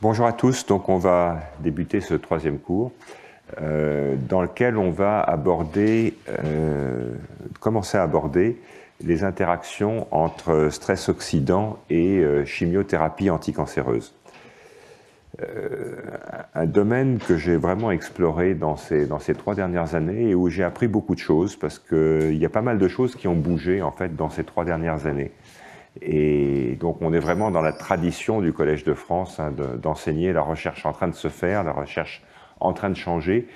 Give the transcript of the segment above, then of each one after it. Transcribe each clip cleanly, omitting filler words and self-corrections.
Bonjour à tous, donc on va débuter ce troisième cours dans lequel on va commencer à aborder les interactions entre stress oxydant et chimiothérapie anticancéreuse. Un domaine que j'ai vraiment exploré dans ces 3 dernières années et où j'ai appris beaucoup de choses parce qu'il y a pas mal de choses qui ont bougé en fait dans ces 3 dernières années. Et donc on est vraiment dans la tradition du Collège de France d'enseigner la recherche en train de se faire, la recherche en train de changer,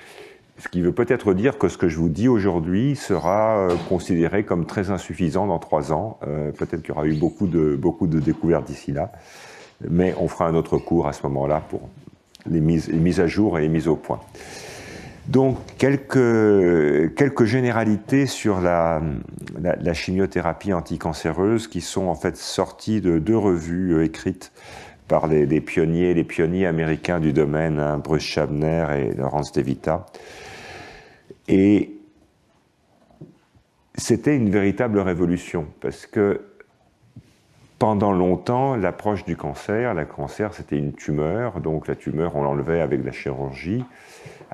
ce qui veut peut-être dire que ce que je vous dis aujourd'hui sera considéré comme très insuffisant dans 3 ans. Peut-être qu'il y aura eu beaucoup de découvertes d'ici là, mais on fera un autre cours à ce moment-là pour les mises à jour et les mises au point. Donc, quelques généralités sur la chimiothérapie anticancéreuse qui sont en fait sorties de 2 revues écrites par les pionniers américains du domaine, Bruce Schabner et Lawrence DeVita. Et c'était une véritable révolution parce que pendant longtemps, l'approche du cancer, c'était une tumeur, donc la tumeur on l'enlevait avec la chirurgie.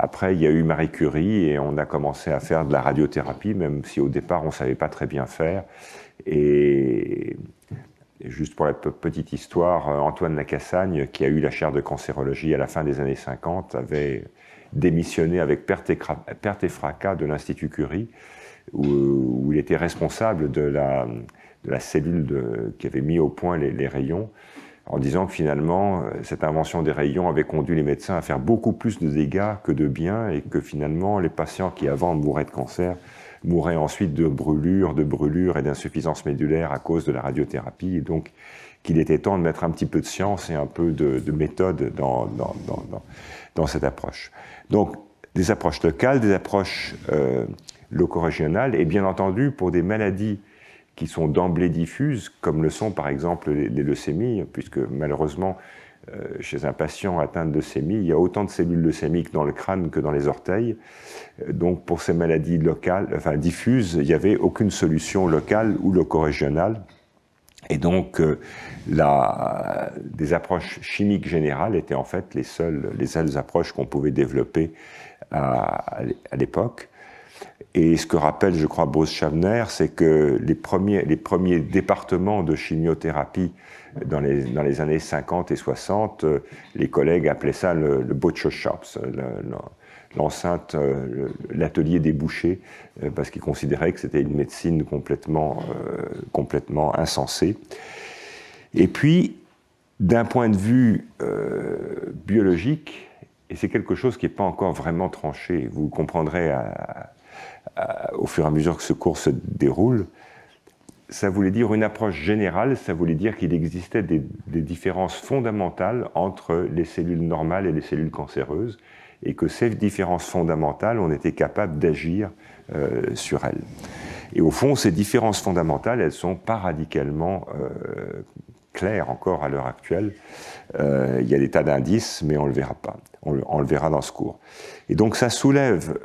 Après, il y a eu Marie Curie et on a commencé à faire de la radiothérapie, même si au départ, on ne savait pas très bien faire. Et juste pour la petite histoire, Antoine Lacassagne, qui a eu la chaire de cancérologie à la fin des années 50, avait démissionné avec perte et fracas de l'Institut Curie, où il était responsable de la cellule qui avait mis au point les rayons, en disant que finalement, cette invention des rayons avait conduit les médecins à faire beaucoup plus de dégâts que de bien, et que finalement, les patients qui avant mouraient de cancer mouraient ensuite de brûlures et d'insuffisance médulaire à cause de la radiothérapie, et donc qu'il était temps de mettre un petit peu de science et un peu de méthode dans cette approche. Donc, des approches locales, des approches loco-régionales, et bien entendu, pour des maladies qui sont d'emblée diffuses, comme le sont par exemple les leucémies, puisque malheureusement, chez un patient atteint de leucémie, il y a autant de cellules leucémiques dans le crâne que dans les orteils. Donc pour ces maladies diffuses, il n'y avait aucune solution locale ou loco-régionale. Et donc des approches chimiques générales étaient en fait les seules approches qu'on pouvait développer à l'époque. Et ce que rappelle, je crois, Bruce Schabner, c'est que les premiers départements de chimiothérapie dans les années 50 et 60, les collègues appelaient ça le butcher shops, l'enceinte, l'atelier des bouchers, parce qu'ils considéraient que c'était une médecine complètement insensée. Et puis, d'un point de vue biologique, et c'est quelque chose qui n'est pas encore vraiment tranché, vous comprendrez au fur et à mesure que ce cours se déroule, ça voulait dire une approche générale, ça voulait dire qu'il existait des différences fondamentales entre les cellules normales et les cellules cancéreuses, et que ces différences fondamentales, on était capable d'agir sur elles. Et au fond, ces différences fondamentales, elles ne sont pas radicalement claires encore à l'heure actuelle. Il y a des tas d'indices, mais on ne le verra pas. On le verra dans ce cours. Et donc ça soulève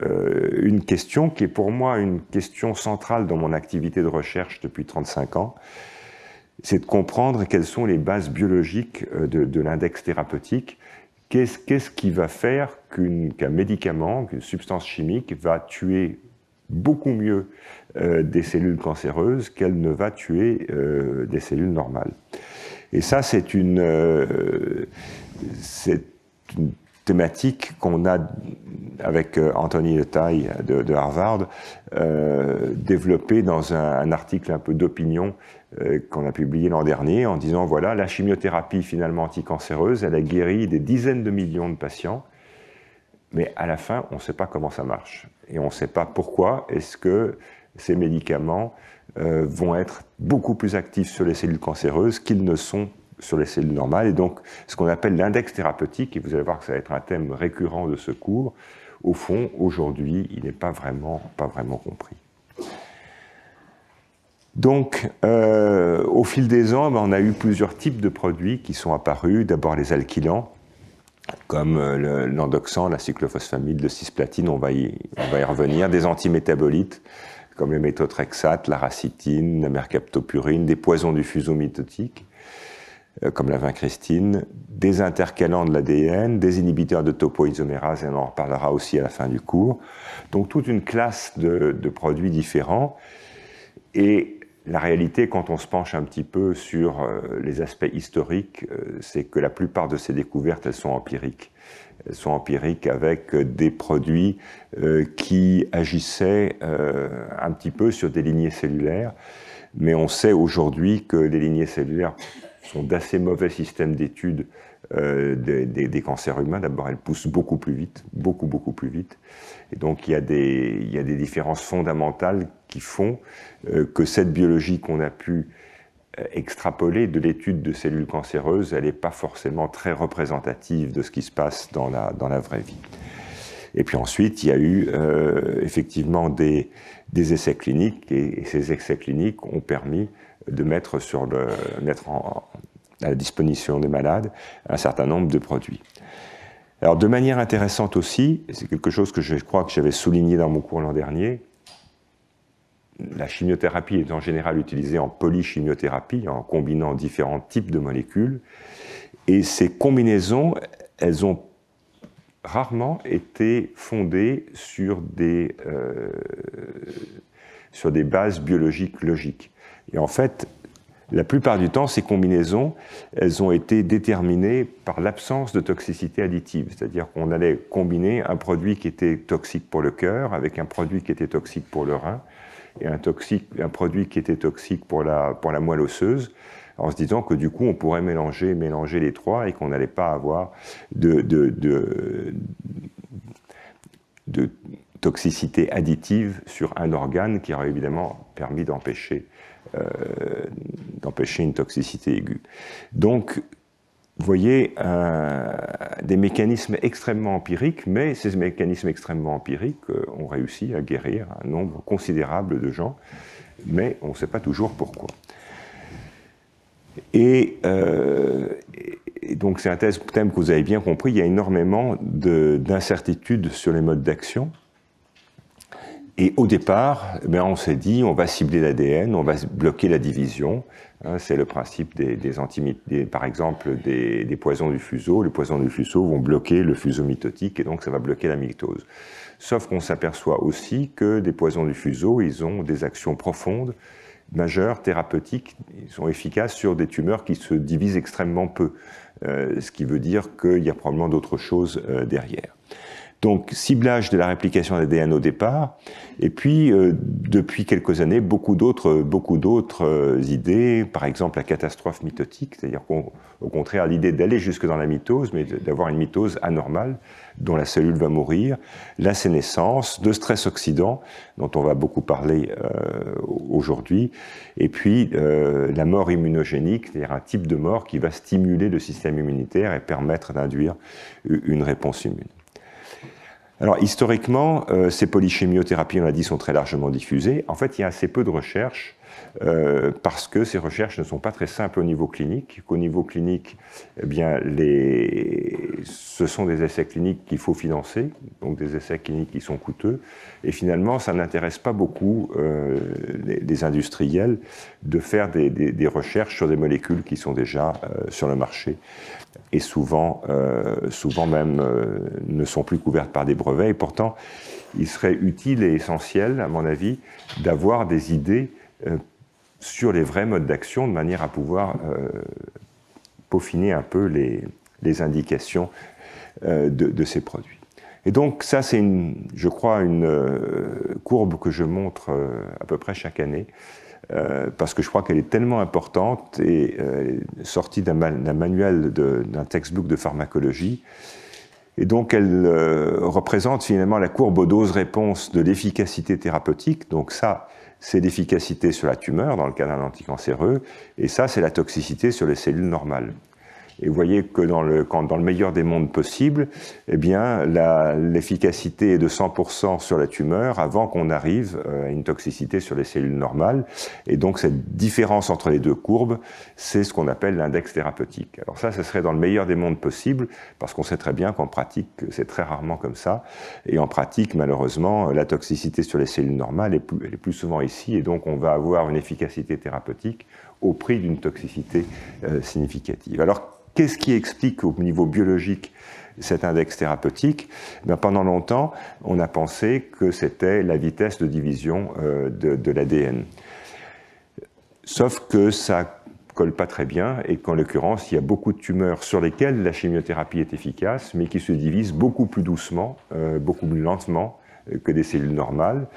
une question qui est pour moi une question centrale dans mon activité de recherche depuis 35 ans, c'est de comprendre quelles sont les bases biologiques de l'index thérapeutique. Qu'est-ce qui va faire qu'un médicament, qu'une substance chimique va tuer beaucoup mieux des cellules cancéreuses qu'elle ne va tuer des cellules normales. Et ça, c'est une thématique qu'on a avec Anthony Letaille de Harvard, développée dans un article un peu d'opinion qu'on a publié l'an dernier, en disant, voilà, la chimiothérapie finalement anticancéreuse, elle a guéri des dizaines de millions de patients, mais à la fin, on ne sait pas comment ça marche. Et on ne sait pas pourquoi est-ce que ces médicaments vont être beaucoup plus actifs sur les cellules cancéreuses qu'ils ne sont sur les cellules normales. Et donc, ce qu'on appelle l'index thérapeutique, et vous allez voir que ça va être un thème récurrent de ce cours, au fond, aujourd'hui, il n'est pas vraiment compris. Donc, au fil des ans, on a eu plusieurs types de produits qui sont apparus. D'abord les alkylants, comme l'endoxan, la cyclophosphamide, le cisplatine, on va y revenir, des antimétabolites, comme le méthotrexate, la racitine, la mercaptopurine, des poisons du fuseau mitotique. comme la vincristine, des intercalants de l'ADN, des inhibiteurs de topoisomérase, et on en reparlera aussi à la fin du cours. Donc toute une classe de produits différents. Et la réalité, quand on se penche un petit peu sur les aspects historiques, c'est que la plupart de ces découvertes, elles sont empiriques. Elles sont empiriques avec des produits qui agissaient un petit peu sur des lignées cellulaires. Mais on sait aujourd'hui que les lignées cellulaires sont d'assez mauvais systèmes d'études des cancers humains. D'abord, elles poussent beaucoup plus vite, beaucoup plus vite. Et donc, il y a des différences fondamentales qui font que cette biologie qu'on a pu extrapoler de l'étude de cellules cancéreuses, elle n'est pas forcément très représentative de ce qui se passe dans la vraie vie. Et puis ensuite, il y a eu effectivement des essais cliniques, et ces essais cliniques ont permis de mettre à la disposition des malades un certain nombre de produits. Alors, de manière intéressante aussi, c'est quelque chose que je crois que j'avais souligné dans mon cours l'an dernier, la chimiothérapie est en général utilisée en polychimiothérapie, en combinant différents types de molécules, et ces combinaisons, elles ont rarement été fondées sur des bases biologiques logiques. Et en fait, la plupart du temps, ces combinaisons, elles ont été déterminées par l'absence de toxicité additive. C'est-à-dire qu'on allait combiner un produit qui était toxique pour le cœur avec un produit qui était toxique pour le rein et un produit qui était toxique pour la moelle osseuse, en se disant que du coup, on pourrait mélanger les trois et qu'on n'allait pas avoir de toxicité additive sur un organe qui aurait évidemment permis d'empêcher une toxicité aiguë. Donc, vous voyez des mécanismes extrêmement empiriques, mais ces mécanismes extrêmement empiriques ont réussi à guérir un nombre considérable de gens, mais on ne sait pas toujours pourquoi. Et donc c'est un thème que vous avez bien compris, il y a énormément d'incertitudes sur les modes d'action. Et au départ, on s'est dit, on va cibler l'ADN, on va bloquer la division. C'est le principe par exemple des poisons du fuseau. Les poisons du fuseau vont bloquer le fuseau mitotique et donc ça va bloquer la mitose. Sauf qu'on s'aperçoit aussi que des poisons du fuseau, ils ont des actions profondes, majeures, thérapeutiques. Ils sont efficaces sur des tumeurs qui se divisent extrêmement peu. Ce qui veut dire qu'il y a probablement d'autres choses derrière. Donc, ciblage de la réplication de l'ADN au départ, et puis, depuis quelques années, beaucoup d'autres idées, par exemple la catastrophe mitotique, c'est-à-dire qu'au contraire, l'idée d'aller jusque dans la mitose, mais d'avoir une mitose anormale, dont la cellule va mourir, la sénescence, de stress oxydant, dont on va beaucoup parler aujourd'hui, et puis la mort immunogénique, c'est-à-dire un type de mort qui va stimuler le système immunitaire et permettre d'induire une réponse immune. Alors, historiquement, ces polychimiothérapies, on l'a dit, sont très largement diffusées. En fait, il y a assez peu de recherches parce que ces recherches ne sont pas très simples au niveau clinique. Qu'au niveau clinique, eh bien, ce sont des essais cliniques qu'il faut financer, donc des essais cliniques qui sont coûteux. Et finalement, ça n'intéresse pas beaucoup les industriels de faire des recherches sur des molécules qui sont déjà sur le marché et souvent même ne sont plus couvertes par des brevets. Et pourtant, il serait utile et essentiel, à mon avis, d'avoir des idées sur les vrais modes d'action, de manière à pouvoir peaufiner un peu les indications de ces produits. Et donc ça, c'est, je crois, une courbe que je montre à peu près chaque année, parce que je crois qu'elle est tellement importante et sortie d'un manuel, d'un textbook de pharmacologie. Et donc elle représente finalement la courbe aux doses-réponses de l'efficacité thérapeutique. Donc ça, c'est l'efficacité sur la tumeur, dans le cas d'un anticancéreux, et ça, c'est la toxicité sur les cellules normales. Et vous voyez que dans le meilleur des mondes possibles, eh bien, l'efficacité est de 100% sur la tumeur avant qu'on arrive à une toxicité sur les cellules normales. Et donc, cette différence entre les deux courbes, c'est ce qu'on appelle l'index thérapeutique. Alors ça, ce serait dans le meilleur des mondes possibles, parce qu'on sait très bien qu'en pratique, c'est très rarement comme ça. Et en pratique, malheureusement, la toxicité sur les cellules normales elle est plus souvent ici, et donc on va avoir une efficacité thérapeutique au prix d'une toxicité significative. Alors, qu'est-ce qui explique au niveau biologique cet index thérapeutique? Pendant longtemps, on a pensé que c'était la vitesse de division de l'ADN. Sauf que ça colle pas très bien et qu'en l'occurrence, il y a beaucoup de tumeurs sur lesquelles la chimiothérapie est efficace, mais qui se divisent beaucoup plus doucement, beaucoup plus lentement que des cellules normales.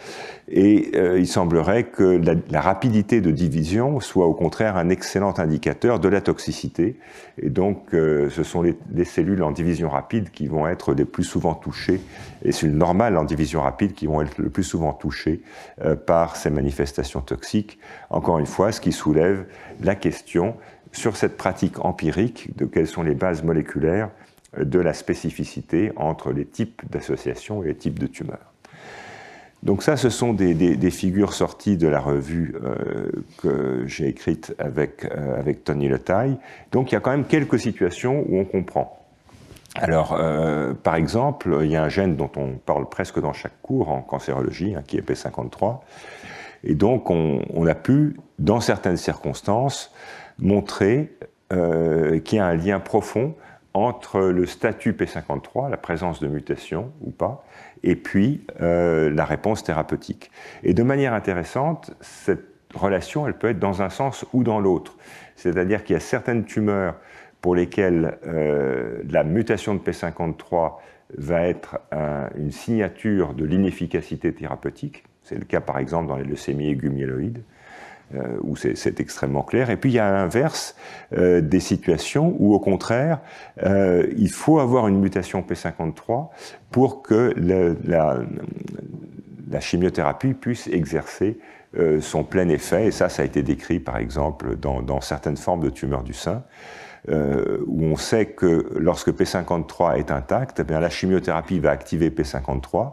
Et il semblerait que la rapidité de division soit au contraire un excellent indicateur de la toxicité. Et donc, ce sont les cellules en division rapide qui vont être les plus souvent touchées, et les cellules normales en division rapide qui vont être le plus souvent touchées par ces manifestations toxiques. Encore une fois, ce qui soulève la question sur cette pratique empirique de quelles sont les bases moléculaires de la spécificité entre les types d'associations et les types de tumeurs. Donc ça, ce sont des figures sorties de la revue que j'ai écrite avec Tony Letaille. Donc il y a quand même quelques situations où on comprend. Alors, par exemple, il y a un gène dont on parle presque dans chaque cours en cancérologie, qui est P53. Et donc, on a pu, dans certaines circonstances, montrer qu'il y a un lien profond entre le statut P53, la présence de mutation ou pas, et puis la réponse thérapeutique. Et de manière intéressante, cette relation, elle peut être dans un sens ou dans l'autre. C'est-à-dire qu'il y a certaines tumeurs pour lesquelles la mutation de P53 va être une signature de l'inefficacité thérapeutique. C'est le cas, par exemple, dans les leucémies aiguës myéloïdes, où c'est extrêmement clair. Et puis, il y a à l'inverse des situations où, au contraire, il faut avoir une mutation P53 pour que la chimiothérapie puisse exercer son plein effet. Et ça a été décrit, par exemple, dans certaines formes de tumeurs du sein, où on sait que lorsque P53 est intact, eh bien, la chimiothérapie va activer P53,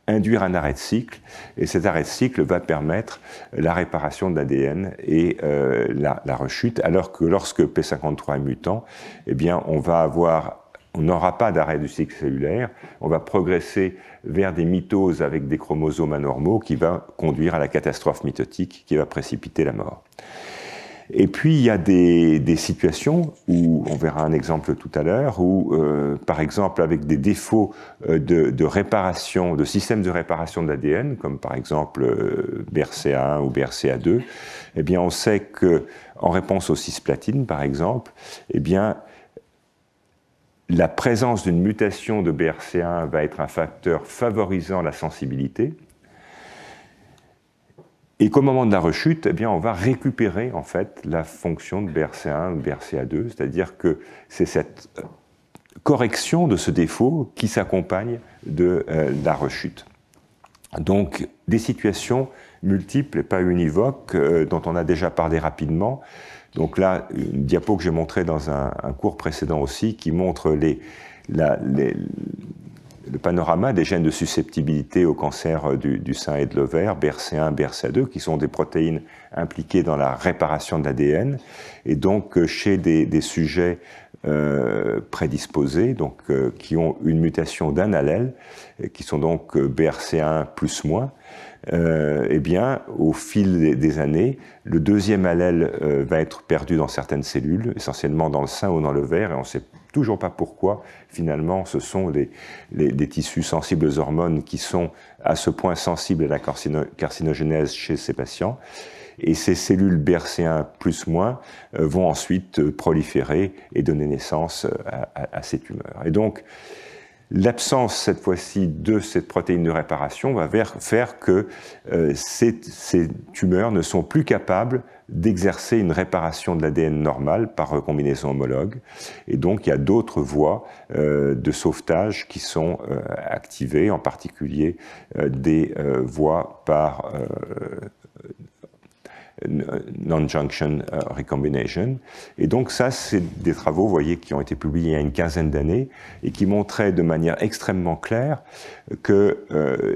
induire un arrêt de cycle, et cet arrêt de cycle va permettre la réparation de l'ADN et la rechute, alors que lorsque P53 est mutant, eh bien, on n'aura pas d'arrêt du cycle cellulaire, on va progresser vers des mitoses avec des chromosomes anormaux qui va conduire à la catastrophe mitotique qui va précipiter la mort. Et puis, il y a des situations où, on verra un exemple tout à l'heure, où, par exemple, avec des défauts de réparation, de système de réparation de l'ADN, comme par exemple BRCA1 ou BRCA2, eh bien, on sait qu'en réponse aux cisplatines, par exemple, eh bien, la présence d'une mutation de BRCA1 va être un facteur favorisant la sensibilité, et qu'au moment de la rechute, eh bien, on va récupérer en fait la fonction de BRCA1 ou BRCA2, c'est-à-dire que c'est cette correction de ce défaut qui s'accompagne de la rechute. Donc, des situations multiples et pas univoques dont on a déjà parlé rapidement. Donc là, une diapo que j'ai montrée dans un cours précédent aussi, qui montre le panorama des gènes de susceptibilité au cancer du sein et de l'ovaire, BRCA1, BRCA2, qui sont des protéines impliquées dans la réparation de l'ADN. Et donc, chez des sujets prédisposés, donc, qui ont une mutation d'un allèle, qui sont donc BRCA1 plus moins, eh bien, au fil des années, le deuxième allèle va être perdu dans certaines cellules, essentiellement dans le sein ou dans l'ovaire, et on ne sait toujours pas pourquoi, finalement, ce sont des tissus sensibles aux hormones qui sont à ce point sensibles à la carcinogénèse chez ces patients. Et ces cellules BRCA1 plus moins vont ensuite proliférer et donner naissance à ces tumeurs. Et donc, l'absence, cette fois-ci, de cette protéine de réparation va faire que ces tumeurs ne sont plus capables d'exercer une réparation de l'ADN normal par recombinaison homologue. Et donc, il y a d'autres voies de sauvetage qui sont activées, en particulier des voies par non-junction recombination. Et donc ça, c'est des travaux, vous voyez, qui ont été publiés il y a une quinzaine d'années et qui montraient de manière extrêmement claire que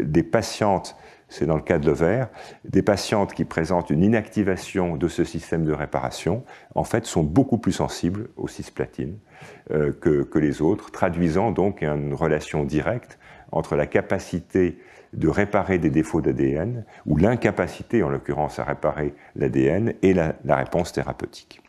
des patientes, c'est dans le cas de l'ovaire, des patientes qui présentent une inactivation de ce système de réparation, en fait, sont beaucoup plus sensibles aux cisplatines que les autres, traduisant donc une relation directe entre la capacité de réparer des défauts d'ADN, ou l'incapacité, en l'occurrence, à réparer l'ADN, et la réponse thérapeutique.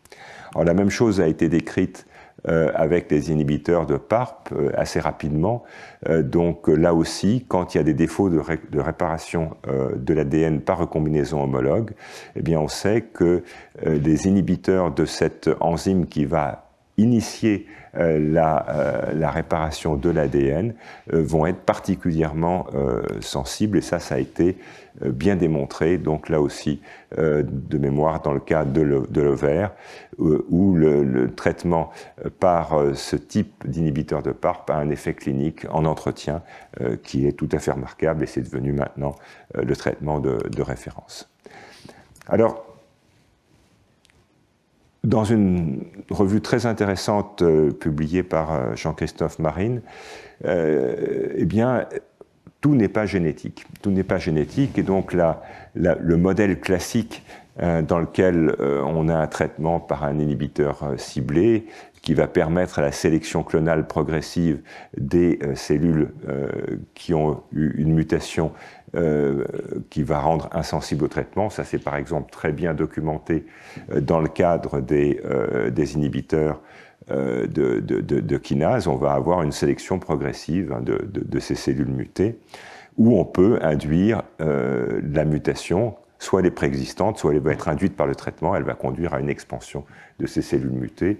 Alors, la même chose a été décrite avec les inhibiteurs de PARP assez rapidement. Donc là aussi, quand il y a des défauts de réparation de l'ADN par recombinaison homologue, eh bien on sait que des inhibiteurs de cette enzyme qui va initier la réparation de l'ADN vont être particulièrement sensibles, et ça a été bien démontré, donc là aussi, de mémoire, dans le cas de l'ovaire, où le traitement par ce type d'inhibiteur de PARP a un effet clinique en entretien qui est tout à fait remarquable, et c'est devenu maintenant le traitement de référence. Alors, dans une revue très intéressante publiée par Jean-Christophe Marine, eh bien, tout n'est pas génétique. Tout n'est pas génétique, et donc le modèle classique dans lequel on a un traitement par un inhibiteur ciblé qui va permettre à la sélection clonale progressive des cellules qui ont eu une mutation qui va rendre insensible au traitement. Ça, c'est par exemple très bien documenté dans le cadre des inhibiteurs de kinase. On va avoir une sélection progressive de ces cellules mutées, où on peut induire la mutation, soit elle est préexistante, soit elle va être induite par le traitement, elle va conduire à une expansion de ces cellules mutées.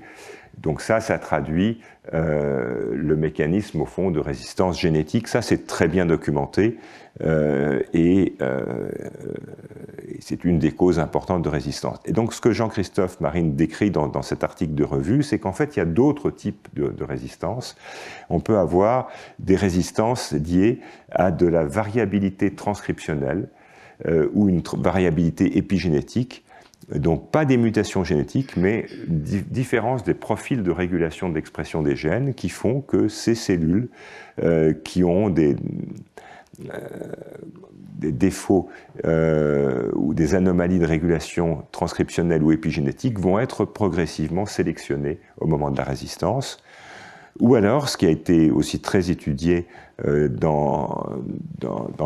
Donc ça traduit le mécanisme, au fond, de résistance génétique. Ça, c'est très bien documenté, et c'est une des causes importantes de résistance. Et donc, ce que Jean-Christophe Marine décrit dans cet article de revue, c'est qu'en fait, il y a d'autres types de résistance. On peut avoir des résistances liées à de la variabilité transcriptionnelle ou une variabilité épigénétique. Donc pas des mutations génétiques, mais différence des profils de régulation de l'expression des gènes qui font que ces cellules qui ont des défauts ou des anomalies de régulation transcriptionnelle ou épigénétique vont être progressivement sélectionnées au moment de la résistance. Ou alors, ce qui a été aussi très étudié dans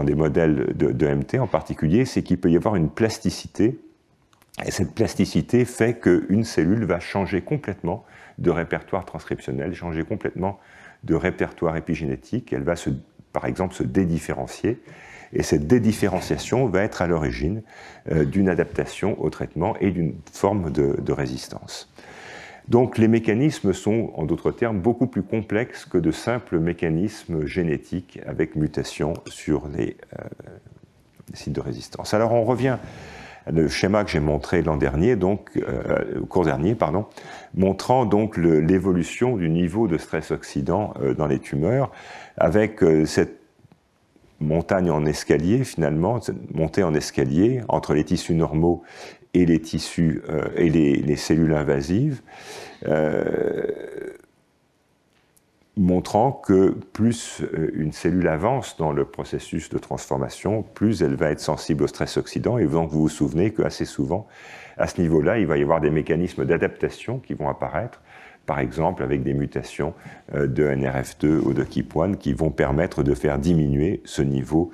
des modèles de MT en particulier, c'est qu'il peut y avoir une plasticité. Et cette plasticité fait qu'une cellule va changer complètement de répertoire transcriptionnel, changer complètement de répertoire épigénétique. Elle va, par exemple, se dédifférencier. Et cette dédifférenciation va être à l'origine d'une adaptation au traitement et d'une forme de résistance. Donc les mécanismes sont, en d'autres termes, beaucoup plus complexes que de simples mécanismes génétiques avec mutation sur les sites de résistance. Alors on revient le schéma que j'ai montré l'an dernier, donc au cours dernier, montrant donc l'évolution du niveau de stress oxydant dans les tumeurs, avec cette montagne en escalier, finalement, cette montée en escalier entre les tissus normaux et les tissus et les cellules invasives, montrant que plus une cellule avance dans le processus de transformation, plus elle va être sensible au stress oxydant. Et donc vous vous souvenez qu'assez souvent, à ce niveau-là, il va y avoir des mécanismes d'adaptation qui vont apparaître, par exemple avec des mutations de NRF2 ou de KEAP1 qui vont permettre de faire diminuer ce niveau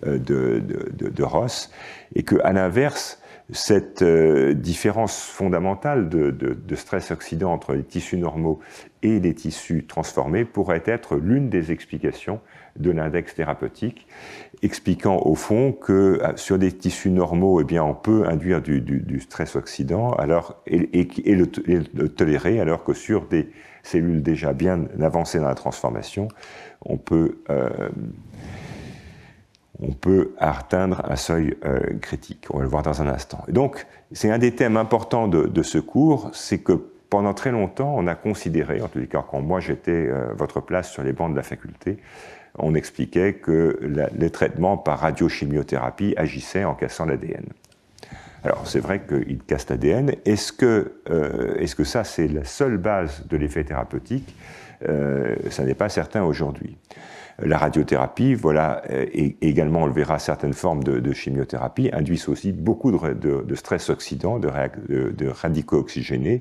de ROS. Et qu'à l'inverse, cette différence fondamentale de stress oxydant entre les tissus normaux et les tissus transformés pourrait être l'une des explications de l'index thérapeutique, expliquant au fond que sur des tissus normaux, eh bien, on peut induire du stress oxydant et le tolérer, alors que sur des cellules déjà bien avancées dans la transformation, on peut atteindre un seuil critique. On va le voir dans un instant. Et donc, c'est un des thèmes importants de ce cours, c'est que pendant très longtemps, on a considéré, en tout cas quand moi j'étais à votre place sur les bancs de la faculté, on expliquait que les traitements par radiochimiothérapie agissaient en cassant l'ADN. Alors c'est vrai qu'il casse l'ADN. Est-ce que ça c'est la seule base de l'effet thérapeutique? Ça n'est pas certain aujourd'hui. La radiothérapie, voilà, et également on le verra, certaines formes de chimiothérapie induisent aussi beaucoup de stress oxydant, de radicaux oxygénés,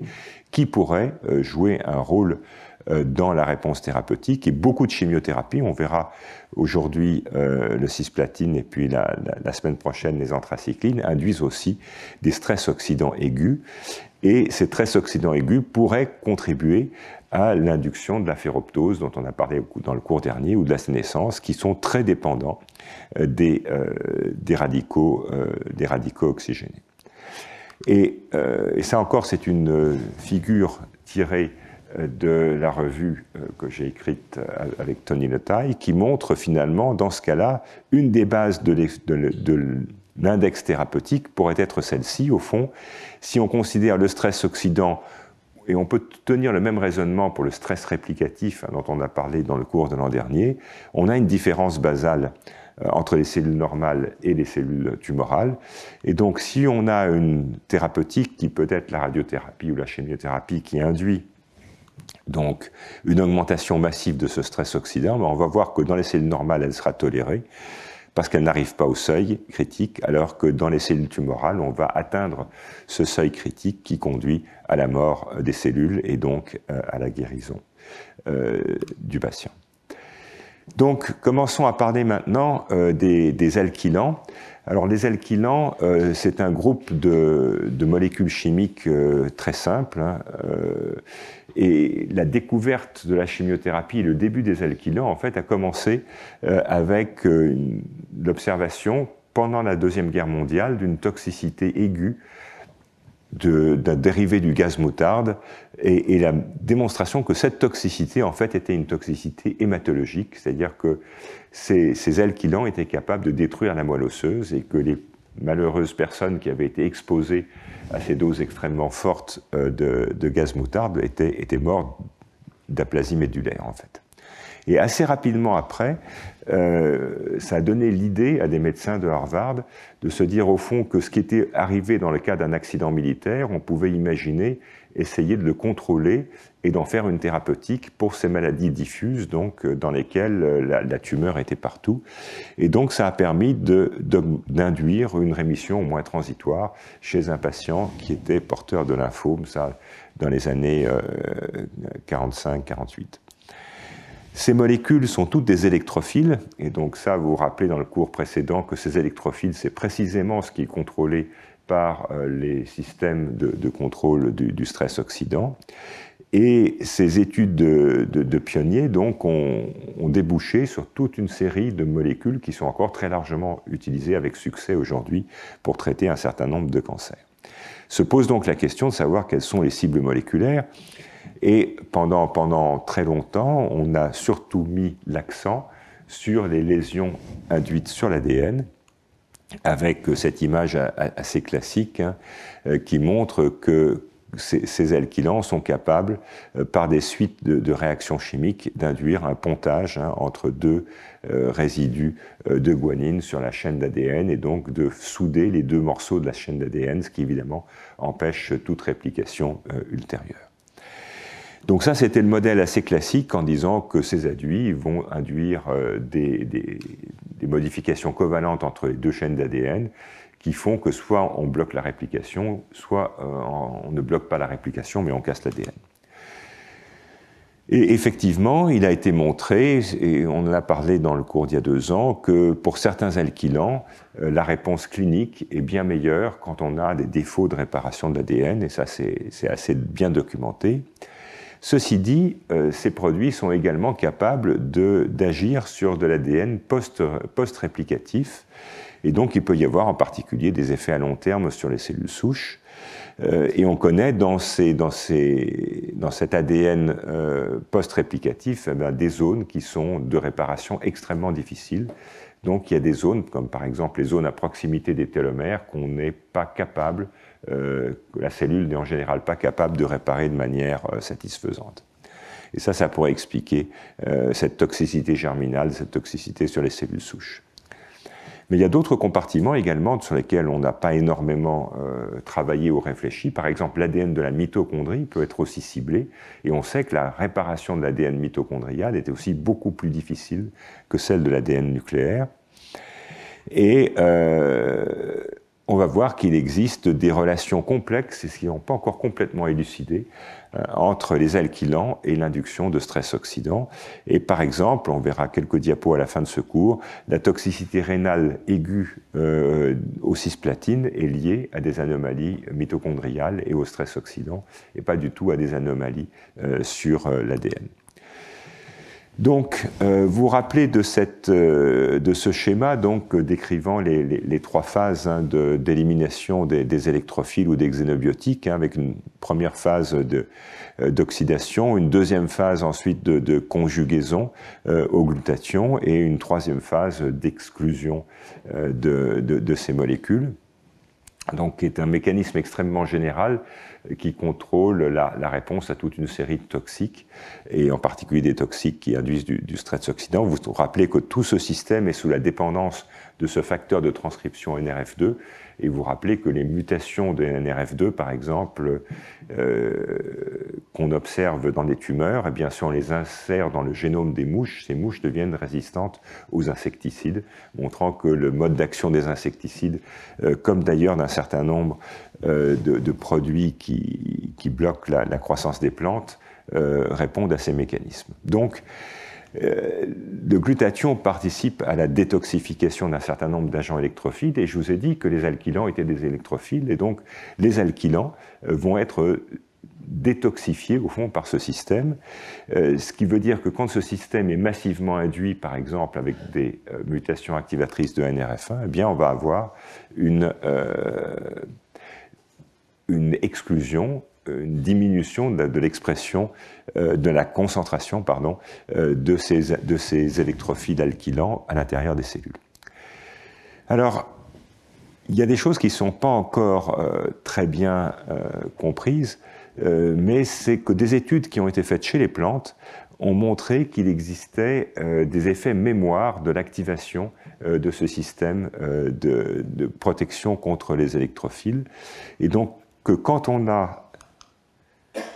qui pourraient jouer un rôle dans la réponse thérapeutique. Et beaucoup de chimiothérapie, on verra aujourd'hui le cisplatine et puis la semaine prochaine les anthracyclines, induisent aussi des stress oxydants aigus. Et ces stress oxydants aigus pourraient contribuer à l'induction de la ferroptose dont on a parlé dans le cours dernier, ou de la sénescence, qui sont très dépendants des radicaux oxygénés. Et ça encore, c'est une figure tirée de la revue que j'ai écrite avec Tony Letaille, qui montre finalement, dans ce cas-là, une des bases de l'index thérapeutique pourrait être celle-ci. Au fond, si on considère le stress oxydant, et on peut tenir le même raisonnement pour le stress réplicatif dont on a parlé dans le cours de l'an dernier, on a une différence basale entre les cellules normales et les cellules tumorales. Et donc, si on a une thérapeutique qui peut être la radiothérapie ou la chimiothérapie qui induit donc une augmentation massive de ce stress oxydant, on va voir que dans les cellules normales, elle sera tolérée parce qu'elle n'arrive pas au seuil critique, alors que dans les cellules tumorales, on va atteindre ce seuil critique qui conduit à la mort des cellules et donc à la guérison du patient. Donc, commençons à parler maintenant des alkylants. Alors, les alkylants, c'est un groupe de molécules chimiques très simples, et la découverte de la chimiothérapie et le début des alkylants, en fait, a commencé avec l'observation, pendant la Deuxième Guerre mondiale, d'une toxicité aiguë d'un dérivé du gaz moutarde, et la démonstration que cette toxicité, en fait, était une toxicité hématologique, c'est-à-dire que ces alkylants étaient capables de détruire la moelle osseuse, et que les malheureuses personnes qui avaient été exposées à ces doses extrêmement fortes de gaz moutarde étaient mortes d'aplasie médulaire, en fait. Et assez rapidement après, ça a donné l'idée à des médecins de Harvard de se dire au fond que ce qui était arrivé dans le cas d'un accident militaire, on pouvait imaginer essayer de le contrôler et d'en faire une thérapeutique pour ces maladies diffuses, donc dans lesquelles la tumeur était partout. Et donc ça a permis d'induire une rémission au moins transitoire chez un patient qui était porteur de lymphome, ça dans les années 45-48. Ces molécules sont toutes des électrophiles, et donc ça, vous vous rappelez dans le cours précédent que ces électrophiles, c'est précisément ce qui est contrôlé par les systèmes de contrôle du stress oxydant. Et ces études de pionniers donc, ont débouché sur toute une série de molécules qui sont encore très largement utilisées avec succès aujourd'hui pour traiter un certain nombre de cancers. Se pose donc la question de savoir quelles sont les cibles moléculaires. Et pendant très longtemps, on a surtout mis l'accent sur les lésions induites sur l'ADN, avec cette image assez classique qui montre que ces alkylants sont capables, par des suites de réactions chimiques, d'induire un pontage entre deux résidus de guanine sur la chaîne d'ADN, et donc de souder les deux morceaux de la chaîne d'ADN, ce qui évidemment empêche toute réplication ultérieure. Donc ça, c'était le modèle assez classique en disant que ces adduits vont induire des modifications covalentes entre les deux chaînes d'ADN qui font que soit on bloque la réplication, soit on ne bloque pas la réplication, mais on casse l'ADN. Et effectivement, il a été montré, et on en a parlé dans le cours d'il y a 2 ans, que pour certains alkylants, la réponse clinique est bien meilleure quand on a des défauts de réparation de l'ADN, et ça c'est assez bien documenté. Ceci dit, ces produits sont également capables d'agir sur de l'ADN post-réplicatif, et donc il peut y avoir en particulier des effets à long terme sur les cellules souches. Et on connaît dans cet ADN post-réplicatif des zones qui sont de réparation extrêmement difficiles. Donc il y a des zones, comme par exemple les zones à proximité des télomères, qu'on n'est pas capable, que la cellule n'est en général pas capable de réparer de manière satisfaisante. Et ça pourrait expliquer cette toxicité germinale, cette toxicité sur les cellules souches. Mais il y a d'autres compartiments également sur lesquels on n'a pas énormément travaillé ou réfléchi. Par exemple, l'ADN de la mitochondrie peut être aussi ciblé, et on sait que la réparation de l'ADN mitochondrial était aussi beaucoup plus difficile que celle de l'ADN nucléaire. Et on va voir qu'il existe des relations complexes, et qui n'ont pas encore complètement élucidé, entre les alkylants et l'induction de stress oxydant. Et par exemple, on verra quelques diapos à la fin de ce cours, la toxicité rénale aiguë aux cisplatines est liée à des anomalies mitochondriales et au stress oxydant, et pas du tout à des anomalies sur l'ADN. Donc, vous vous rappelez de ce schéma donc, décrivant les trois phases d'élimination des électrophiles ou des xénobiotiques, avec une première phase d'oxydation, une deuxième phase ensuite de conjugaison au glutathion et une troisième phase d'exclusion de ces molécules. Donc, qui est un mécanisme extrêmement général qui contrôle la réponse à toute une série de toxiques, et en particulier des toxiques qui induisent du stress oxydant. Vous vous rappelez que tout ce système est sous la dépendance de ce facteur de transcription NRF2, et vous rappelez que les mutations de NRF2, par exemple, qu'on observe dans les tumeurs, eh bien, si on les insère dans le génome des mouches, ces mouches deviennent résistantes aux insecticides, montrant que le mode d'action des insecticides, comme d'ailleurs d'un certain nombre de produits qui bloquent la croissance des plantes, répondent à ces mécanismes. Donc, le glutathion participe à la détoxification d'un certain nombre d'agents électrophiles, et je vous ai dit que les alkylants étaient des électrophiles, et donc les alkylants vont être détoxifiés au fond par ce système, ce qui veut dire que quand ce système est massivement induit, par exemple avec des mutations activatrices de NRF1, eh bien on va avoir une exclusion, une diminution de l'expression, de la concentration, pardon, de ces électrophiles alkylants à l'intérieur des cellules. Alors, il y a des choses qui ne sont pas encore très bien comprises, mais c'est que des études qui ont été faites chez les plantes ont montré qu'il existait des effets mémoire de l'activation de ce système de protection contre les électrophiles. Et donc, que quand on a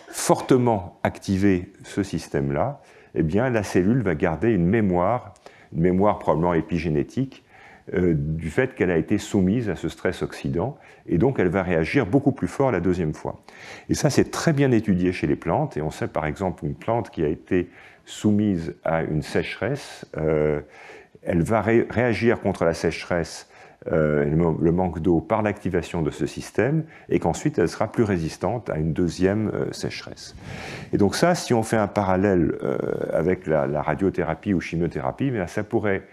fortement activé ce système-là, eh bien, la cellule va garder une mémoire probablement épigénétique, du fait qu'elle a été soumise à ce stress oxydant, et donc elle va réagir beaucoup plus fort la deuxième fois. Et ça, c'est très bien étudié chez les plantes, et on sait par exemple une plante qui a été soumise à une sécheresse, elle va réagir contre la sécheresse, le manque d'eau, par l'activation de ce système, et qu'ensuite elle sera plus résistante à une deuxième sécheresse. Et donc ça, si on fait un parallèle avec la radiothérapie ou chimiothérapie, bien, ça pourrait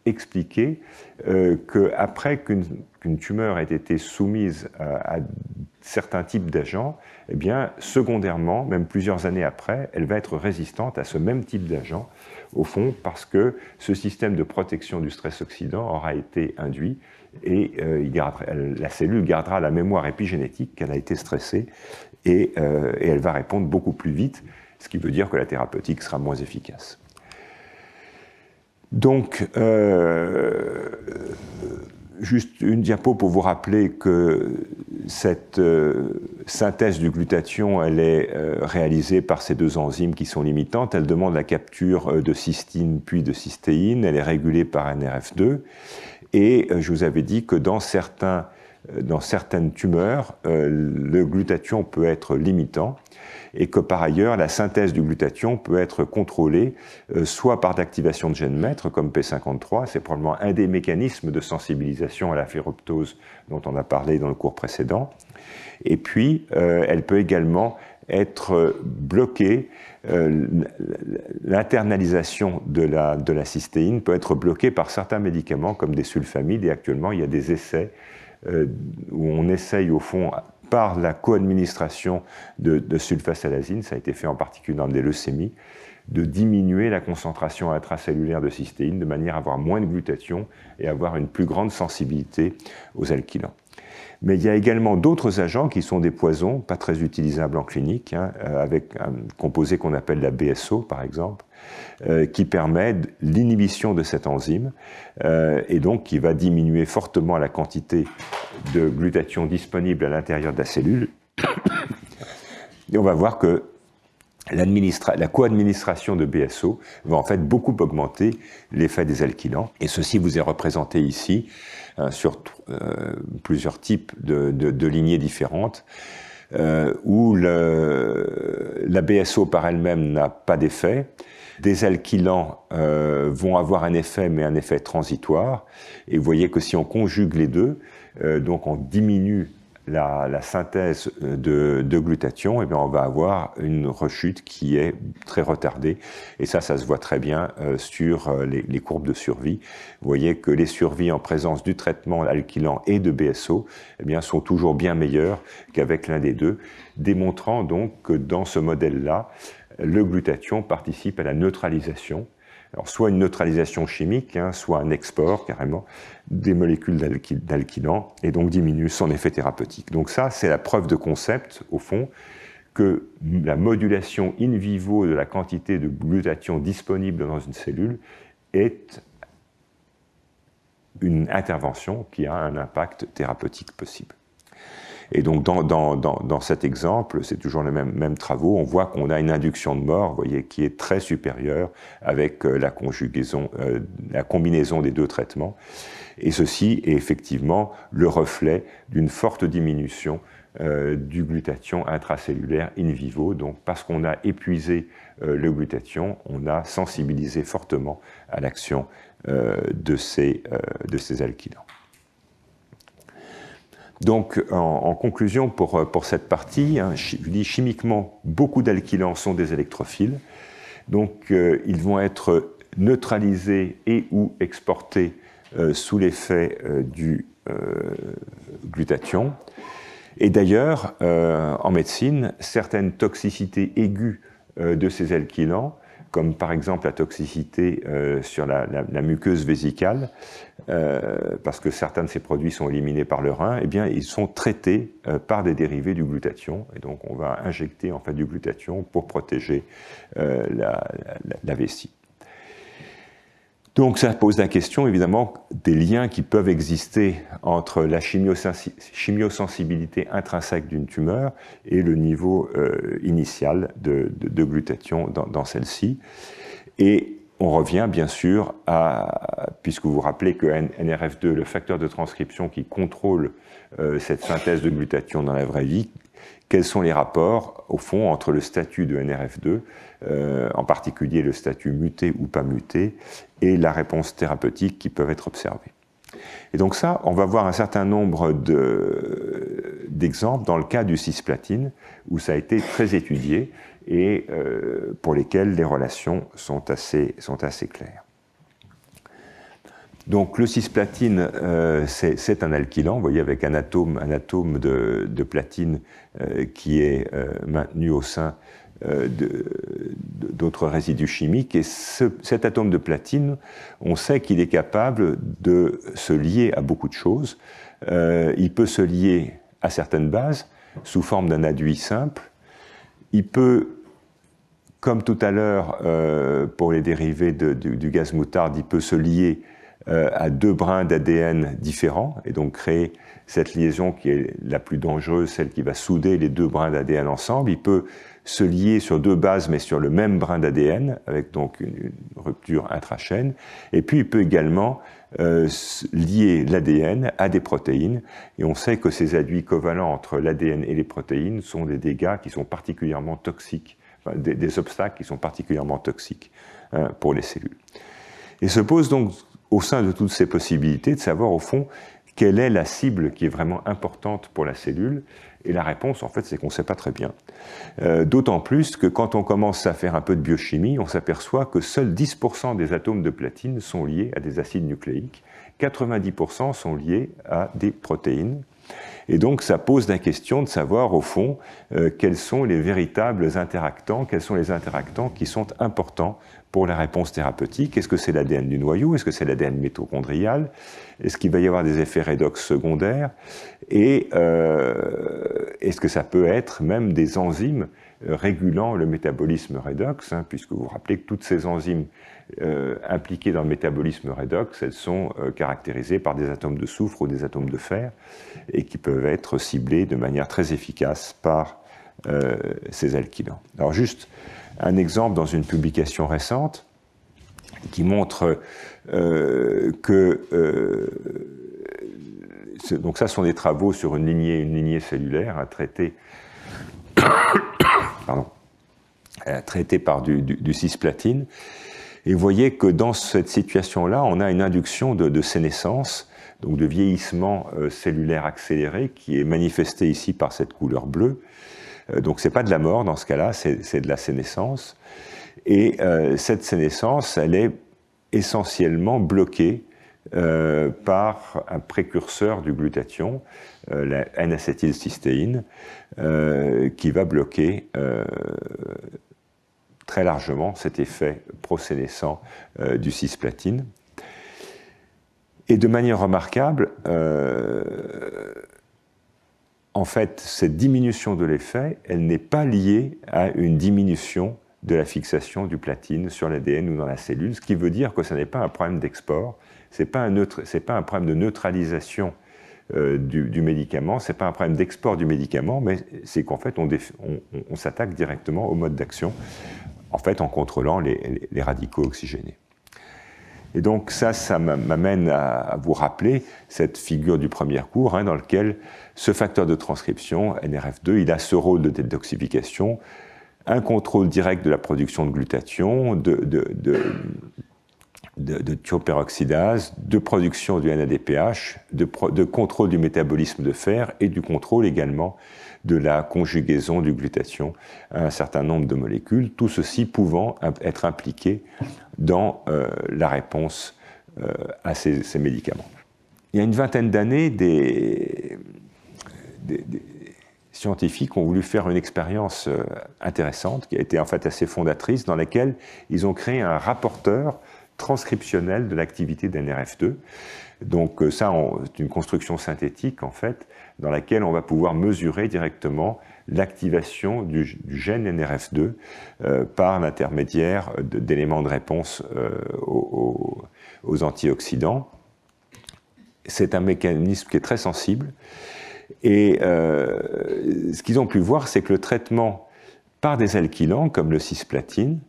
expliquer qu'après qu'une tumeur ait été soumise à certains types d'agents, eh bien, secondairement, même plusieurs années après, elle va être résistante à ce même type d'agent, au fond, parce que ce système de protection du stress oxydant aura été induit, et la cellule gardera la mémoire épigénétique qu'elle a été stressée, et elle va répondre beaucoup plus vite, ce qui veut dire que la thérapeutique sera moins efficace. Donc, juste une diapo pour vous rappeler que cette synthèse du glutathion, elle est réalisée par ces deux enzymes qui sont limitantes. Elle demande la capture de cystine puis de cystéine. Elle est régulée par NRF2. Et je vous avais dit que dans certaines tumeurs, le glutathion peut être limitant, et que par ailleurs, la synthèse du glutathion peut être contrôlée soit par l'activation de gènes maîtres, comme P53, c'est probablement un des mécanismes de sensibilisation à la ferroptose dont on a parlé dans le cours précédent, et puis elle peut également être bloquée, l'internalisation de la cystéine peut être bloquée par certains médicaments comme des sulfamides, et actuellement il y a des essais où on essaye au fond par la co-administration de sulfasalazine, ça a été fait en particulier dans des leucémies, de diminuer la concentration intracellulaire de cystéine de manière à avoir moins de glutathion et avoir une plus grande sensibilité aux alkylants. Mais il y a également d'autres agents qui sont des poisons, pas très utilisables en clinique, hein, avec un composé qu'on appelle la BSO, par exemple, qui permet l'inhibition de cette enzyme, et donc qui va diminuer fortement la quantité de glutathion disponible à l'intérieur de la cellule. Et on va voir que la co-administration de BSO va en fait beaucoup augmenter l'effet des alkylants. Et ceci vous est représenté ici sur plusieurs types de lignées différentes, où la BSO par elle-même n'a pas d'effet. Des alkylants vont avoir un effet, mais un effet transitoire. Et vous voyez que si on conjugue les deux, donc on diminue la synthèse de glutathion, et bien on va avoir une rechute qui est très retardée. Et ça se voit très bien sur les courbes de survie. Vous voyez que les survies en présence du traitement alkylant et de BSO eh bien, sont toujours bien meilleures qu'avec l'un des deux, démontrant donc que dans ce modèle-là, le glutathion participe à la neutralisation. Alors, soit une neutralisation chimique, hein, soit un export carrément des molécules d'alkylant, et donc diminue son effet thérapeutique. Donc ça, c'est la preuve de concept, au fond, que la modulation in vivo de la quantité de glutathion disponible dans une cellule est une intervention qui a un impact thérapeutique possible. Et donc, dans cet exemple, c'est toujours les mêmes travaux, on voit qu'on a une induction de mort, vous voyez, qui est très supérieure avec la combinaison des deux traitements. Et ceci est effectivement le reflet d'une forte diminution du glutathion intracellulaire in vivo. Donc, parce qu'on a épuisé le glutathion, on a sensibilisé fortement à l'action de ces alkylants. Donc, en conclusion pour cette partie, hein, je dis chimiquement, beaucoup d'alkylants sont des électrophiles. Donc, ils vont être neutralisés et ou exportés sous l'effet du glutathion. Et d'ailleurs, en médecine, certaines toxicités aiguës de ces alkylants, comme par exemple la toxicité sur la muqueuse vésicale, parce que certains de ces produits sont éliminés par le rein, eh bien, ils sont traités par des dérivés du glutathion. Et donc, on va injecter en fait du glutathion pour protéger la vessie. Donc, ça pose la question, évidemment, des liens qui peuvent exister entre la chimiosensibilité intrinsèque d'une tumeur et le niveau initial de glutathion dans celle-ci. Et on revient bien sûr puisque vous vous rappelez que NRF2, le facteur de transcription qui contrôle cette synthèse de glutathion dans la vraie vie, quels sont les rapports, au fond, entre le statut de NRF2, en particulier le statut muté ou pas muté, et la réponse thérapeutique qui peuvent être observées. Et donc ça, on va voir un certain nombre d'exemples dans le cas du cisplatine, où ça a été très étudié et pour lesquels les relations sont assez claires. Donc le cisplatine, c'est un alkylant, vous voyez, avec un atome de platine qui est maintenu au sein d'autres résidus chimiques. Et cet atome de platine, on sait qu'il est capable de se lier à beaucoup de choses. Il peut se lier à certaines bases sous forme d'un adduit simple. Il peut, comme tout à l'heure pour les dérivés du gaz moutarde, il peut se lier à deux brins d'ADN différents et donc créer cette liaison qui est la plus dangereuse, celle qui va souder les deux brins d'ADN ensemble. Il peut se lier sur deux bases mais sur le même brin d'ADN avec donc une rupture intrachaîne. Et puis il peut également lier l'ADN à des protéines. Et on sait que ces adduits covalents entre l'ADN et les protéines sont des dégâts qui sont particulièrement toxiques, enfin, des obstacles qui sont particulièrement toxiques pour les cellules. Et se pose donc au sein de toutes ces possibilités de savoir au fond quelle est la cible qui est vraiment importante pour la cellule. Et la réponse, en fait, c'est qu'on ne sait pas très bien. D'autant plus que quand on commence à faire un peu de biochimie, on s'aperçoit que seuls 10% des atomes de platine sont liés à des acides nucléiques, 90% sont liés à des protéines. Et donc, ça pose la question de savoir, au fond, quels sont les véritables interactants, quels sont les interactants qui sont importants pour la réponse thérapeutique. Est-ce que c'est l'ADN du noyau? Est-ce que c'est l'ADN mitochondrial? Est-ce qu'il va y avoir des effets redox secondaires? Et est-ce que ça peut être même des enzymes régulant le métabolisme redox, hein, puisque vous vous rappelez que toutes ces enzymes impliquées dans le métabolisme redox, elles sont caractérisées par des atomes de soufre ou des atomes de fer, et qui peuvent être ciblés de manière très efficace par ces alkylants. Alors juste un exemple dans une publication récente qui montre donc ça sont des travaux sur une lignée cellulaire, traitée par du cisplatine. Et vous voyez que dans cette situation-là, on a une induction de sénescence, donc de vieillissement cellulaire accéléré, qui est manifesté ici par cette couleur bleue. Donc c'est pas de la mort dans ce cas-là, c'est de la sénescence. Et cette sénescence, elle est essentiellement bloquée par un précurseur du glutathion, la N-acétylcystéine, qui va bloquer très largement cet effet prosénescent du cisplatine. Et de manière remarquable, en fait, cette diminution de l'effet, elle n'est pas liée à une diminution de la fixation du platine sur l'ADN ou dans la cellule, ce qui veut dire que ce n'est pas un problème d'export, ce n'est pas un problème de neutralisation du médicament, ce n'est pas un problème d'export du médicament, mais c'est qu'en fait, on s'attaque directement au mode d'action, en fait, en contrôlant les radicaux oxygénés. Et donc ça m'amène à vous rappeler cette figure du premier cours, hein, dans lequel ce facteur de transcription, NRF2, il a ce rôle de détoxification, un contrôle direct de la production de glutathion, de thioperoxydase, de production du NADPH, de contrôle du métabolisme de fer et du contrôle également de la conjugaison du glutathion à un certain nombre de molécules, tout ceci pouvant être impliqué dans la réponse à ces médicaments. Il y a une vingtaine d'années, des scientifiques ont voulu faire une expérience intéressante, qui a été en fait assez fondatrice, dans laquelle ils ont créé un rapporteur transcriptionnel de l'activité d'NRF2. Donc ça, c'est une construction synthétique, en fait, dans laquelle on va pouvoir mesurer directement l'activation du gène NRF2 par l'intermédiaire d'éléments de réponse aux antioxydants. C'est un mécanisme qui est très sensible. Et ce qu'ils ont pu voir, c'est que le traitement par des alkylants, comme le cisplatine,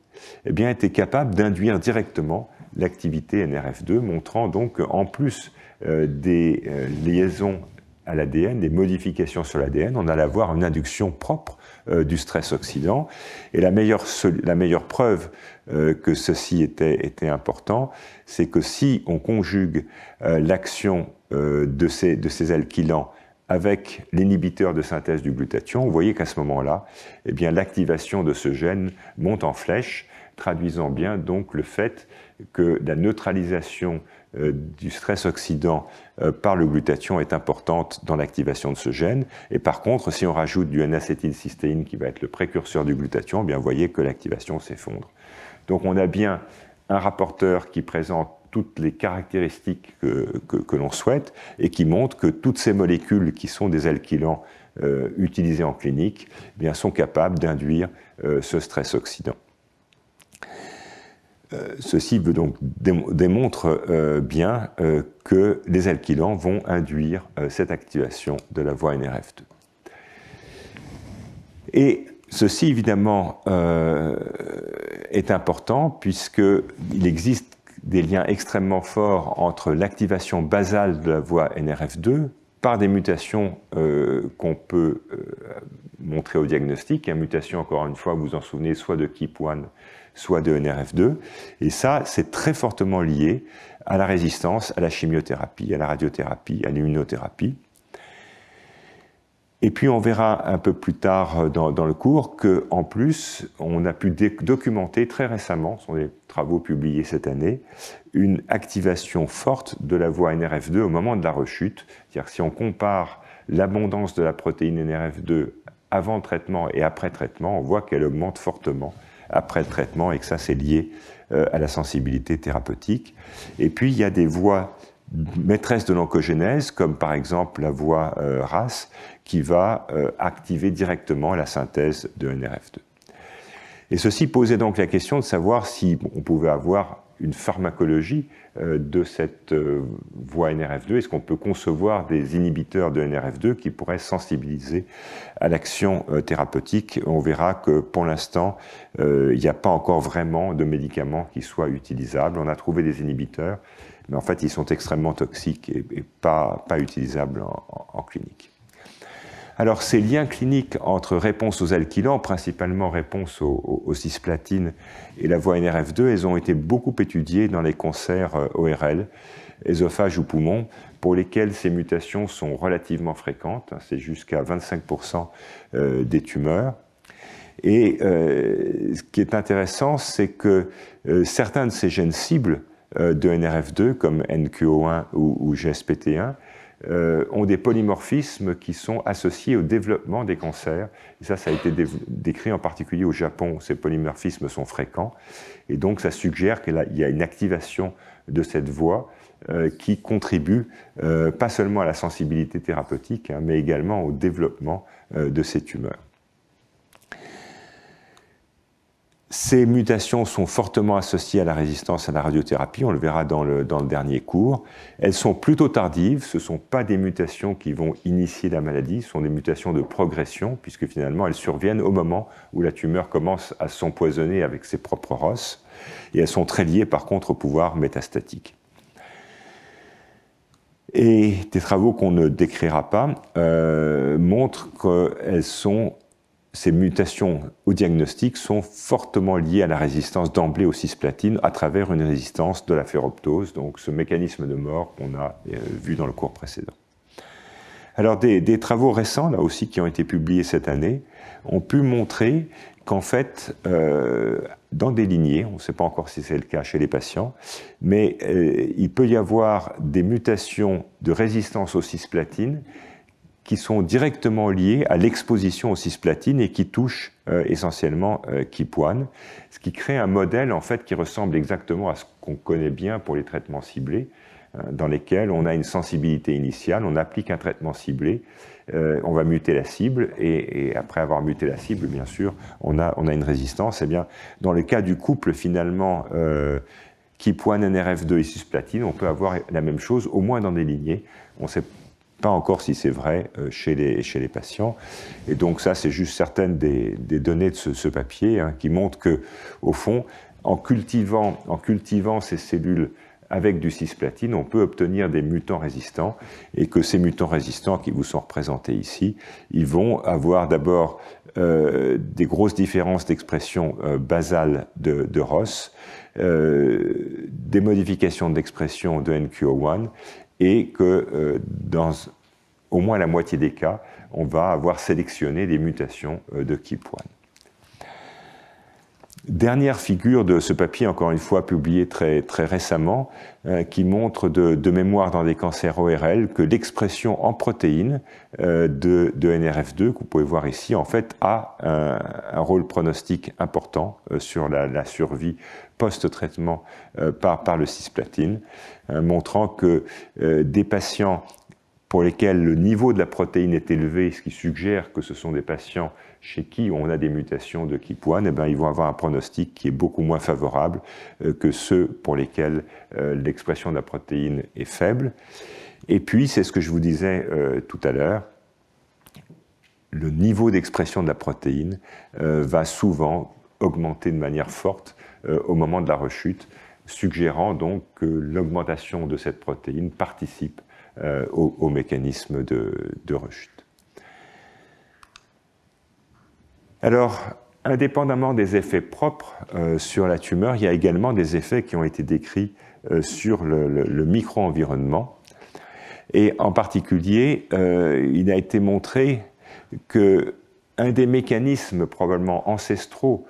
eh bien, était capable d'induire directement l'activité NRF2, montrant donc qu'en plus des liaisons à l'ADN, des modifications sur l'ADN, on allait avoir une induction propre du stress oxydant. Et la meilleure preuve que ceci était important, c'est que si on conjugue l'action de ces alkylants avec l'inhibiteur de synthèse du glutathion, vous voyez qu'à ce moment-là, eh bien, l'activation de ce gène monte en flèche, traduisant bien donc le fait que la neutralisation du stress oxydant par le glutathion est importante dans l'activation de ce gène. Et par contre, si on rajoute du N-acétylcystéine qui va être le précurseur du glutathion, eh bien, vous voyez que l'activation s'effondre. Donc on a bien un rapporteur qui présente toutes les caractéristiques que l'on souhaite et qui montre que toutes ces molécules qui sont des alkylants utilisés en clinique, eh bien, sont capables d'induire ce stress oxydant. Ceci donc démontre bien que les alkylants vont induire cette activation de la voie NRF2. Et ceci, évidemment, est important puisqu'il existe des liens extrêmement forts entre l'activation basale de la voie NRF2 par des mutations qu'on peut montrer au diagnostic. Une mutation, encore une fois, vous vous en souvenez, soit de KEAP1, soit de NRF2. Et ça, c'est très fortement lié à la résistance, à la chimiothérapie, à la radiothérapie, à l'immunothérapie. Et puis on verra un peu plus tard dans le cours qu'en plus, on a pu documenter très récemment, ce sont des travaux publiés cette année, une activation forte de la voie NRF2 au moment de la rechute. C'est-à-dire que si on compare l'abondance de la protéine NRF2 avant traitement et après traitement, on voit qu'elle augmente fortement après le traitement et que ça, c'est lié à la sensibilité thérapeutique. Et puis, il y a des voies maîtresses de l'oncogénèse, comme par exemple la voie RAS, qui va activer directement la synthèse de NRF2. Et ceci posait donc la question de savoir si on pouvait avoir une pharmacologie de cette voie NRF2. Est-ce qu'on peut concevoir des inhibiteurs de NRF2 qui pourraient sensibiliser à l'action thérapeutique? On verra que pour l'instant, il n'y a pas encore vraiment de médicaments qui soient utilisables. On a trouvé des inhibiteurs, mais en fait, ils sont extrêmement toxiques et pas utilisables en clinique. Alors, ces liens cliniques entre réponse aux alkylants, principalement réponse aux cisplatines et la voie NRF2, elles ont été beaucoup étudiées dans les cancers ORL, œsophage ou poumon, pour lesquels ces mutations sont relativement fréquentes. C'est jusqu'à 25% des tumeurs. Et ce qui est intéressant, c'est que certains de ces gènes cibles de NRF2, comme NQO1 ou GSPT1, ont des polymorphismes qui sont associés au développement des cancers. Et ça a été décrit en particulier au Japon, où ces polymorphismes sont fréquents. Et donc, ça suggère qu'il y a une activation de cette voie qui contribue pas seulement à la sensibilité thérapeutique, mais également au développement de ces tumeurs. Ces mutations sont fortement associées à la résistance à la radiothérapie, on le verra dans le dernier cours. Elles sont plutôt tardives, ce ne sont pas des mutations qui vont initier la maladie, ce sont des mutations de progression, puisque finalement elles surviennent au moment où la tumeur commence à s'empoisonner avec ses propres ROS, et elles sont très liées par contre au pouvoir métastatique. Et des travaux qu'on ne décrira pas montrent qu'elles sont... Ces mutations au diagnostic sont fortement liées à la résistance d'emblée aux cisplatines à travers une résistance de la ferroptose, donc ce mécanisme de mort qu'on a vu dans le cours précédent. Alors des travaux récents, là aussi, qui ont été publiés cette année, ont pu montrer qu'en fait, dans des lignées, on ne sait pas encore si c'est le cas chez les patients, mais il peut y avoir des mutations de résistance aux cisplatines qui sont directement liées à l'exposition aux cisplatines et qui touchent essentiellement KEAP1, ce qui crée un modèle en fait qui ressemble exactement à ce qu'on connaît bien pour les traitements ciblés, dans lesquels on a une sensibilité initiale, on applique un traitement ciblé, on va muter la cible et après avoir muté la cible, bien sûr, on a une résistance. Et bien, dans le cas du couple finalement KEAP1, NRF2 et cisplatine, on peut avoir la même chose, au moins dans des lignées. On sait pas encore si c'est vrai chez les patients. Et donc ça, c'est juste certaines des données de ce papier qui montrent que, au fond, en cultivant ces cellules avec du cisplatine, on peut obtenir des mutants résistants, et que ces mutants résistants qui vous sont représentés ici, ils vont avoir d'abord des grosses différences d'expression basale de ROS, des modifications d'expression de NQO1, et que dans au moins la moitié des cas, on va avoir sélectionné des mutations de KEAP1. Dernière figure de ce papier, encore une fois publié très récemment, qui montre de mémoire dans des cancers ORL que l'expression en protéines de NRF2, que vous pouvez voir ici, en fait, a un rôle pronostique important sur la survie post-traitement par le cisplatine, montrant que des patients pour lesquels le niveau de la protéine est élevé, ce qui suggère que ce sont des patients chez qui on a des mutations de KEAP1, eh bien, ils vont avoir un pronostic qui est beaucoup moins favorable que ceux pour lesquels l'expression de la protéine est faible. Et puis, c'est ce que je vous disais tout à l'heure, le niveau d'expression de la protéine va souvent augmenter de manière forte au moment de la rechute, suggérant donc que l'augmentation de cette protéine participe au mécanisme de rechute. Alors, indépendamment des effets propres sur la tumeur, il y a également des effets qui ont été décrits sur le micro-environnement. Et en particulier, il a été montré qu'un des mécanismes probablement ancestraux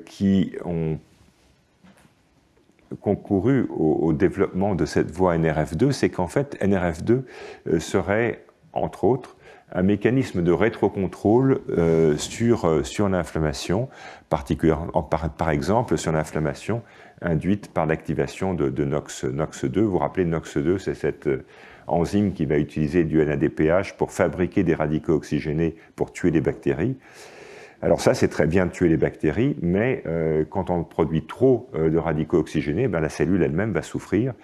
qui ont concouru au développement de cette voie NRF2, c'est qu'en fait, NRF2 serait, entre autres, un mécanisme de rétrocontrôle sur l'inflammation, particulièrement par exemple sur l'inflammation induite par l'activation de NOX2. Vous vous rappelez, NOX2, c'est cette enzyme qui va utiliser du NADPH pour fabriquer des radicaux oxygénés pour tuer les bactéries. Alors ça, c'est très bien de tuer les bactéries, mais quand on produit trop de radicaux oxygénés, la cellule elle-même va souffrir.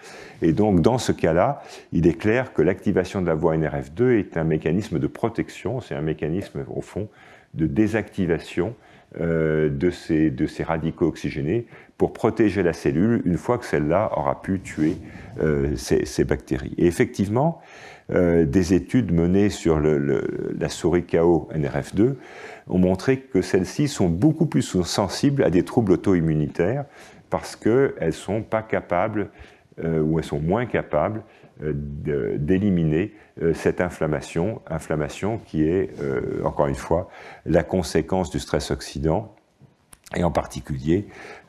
Et donc, dans ce cas-là, il est clair que l'activation de la voie NRF2 est un mécanisme de protection, c'est un mécanisme, au fond, de désactivation de ces radicaux oxygénés pour protéger la cellule une fois que celle-là aura pu tuer ces bactéries. Et effectivement, des études menées sur la souris KO NRF2 ont montré que celles-ci sont beaucoup plus sensibles à des troubles auto-immunitaires parce qu'elles ne sont pas capables ou elles sont moins capables d'éliminer cette inflammation qui est, encore une fois, la conséquence du stress oxydant, et en particulier,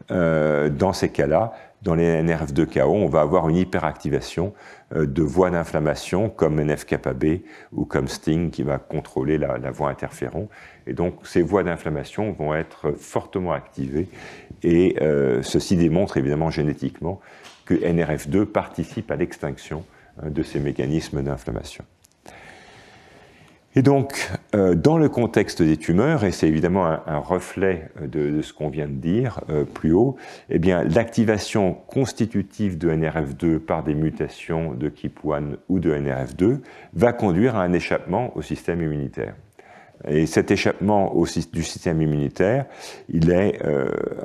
dans ces cas-là, dans les NRF2-KO, on va avoir une hyperactivation de voies d'inflammation comme NF-κB ou comme STING qui va contrôler la voie interféron. Et donc, ces voies d'inflammation vont être fortement activées et ceci démontre évidemment génétiquement que NRF2 participe à l'extinction de ces mécanismes d'inflammation. Et donc, dans le contexte des tumeurs, et c'est évidemment un reflet de ce qu'on vient de dire plus haut, eh bien, l'activation constitutive de NRF2 par des mutations de KEAP1 ou de NRF2 va conduire à un échappement au système immunitaire. Et cet échappement du système immunitaire, il est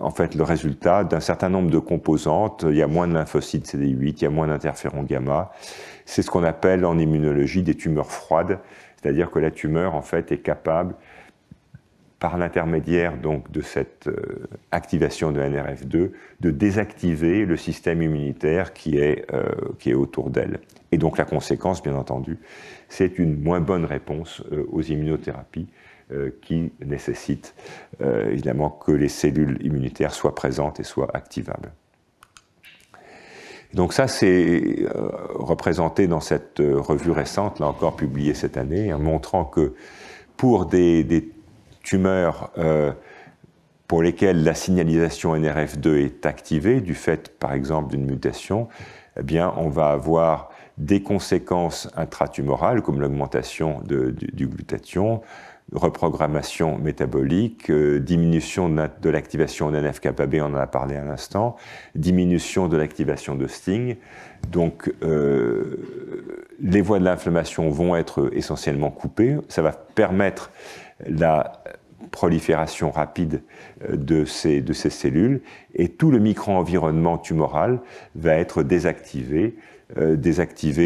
en fait le résultat d'un certain nombre de composantes. Il y a moins de lymphocytes CD8, il y a moins d'interféron gamma. C'est ce qu'on appelle en immunologie des tumeurs froides. C'est-à-dire que la tumeur, en fait, est capable, par l'intermédiaire donc de cette activation de NRF2, de désactiver le système immunitaire qui est autour d'elle. Et donc la conséquence, bien entendu, c'est une moins bonne réponse aux immunothérapies qui nécessitent évidemment que les cellules immunitaires soient présentes et soient activables. Donc ça, c'est représenté dans cette revue récente, là encore publiée cette année, en montrant que pour des tumeurs pour lesquelles la signalisation NRF2 est activée, du fait, par exemple, d'une mutation, eh bien, on va avoir des conséquences intratumorales, comme l'augmentation du glutathion, reprogrammation métabolique, diminution de l'activation de NF-κB, on en a parlé à l'instant, diminution de l'activation de STING. Donc, les voies de l'inflammation vont être essentiellement coupées. Ça va permettre la prolifération rapide de ces cellules et tout le micro-environnement tumoral va être désactivé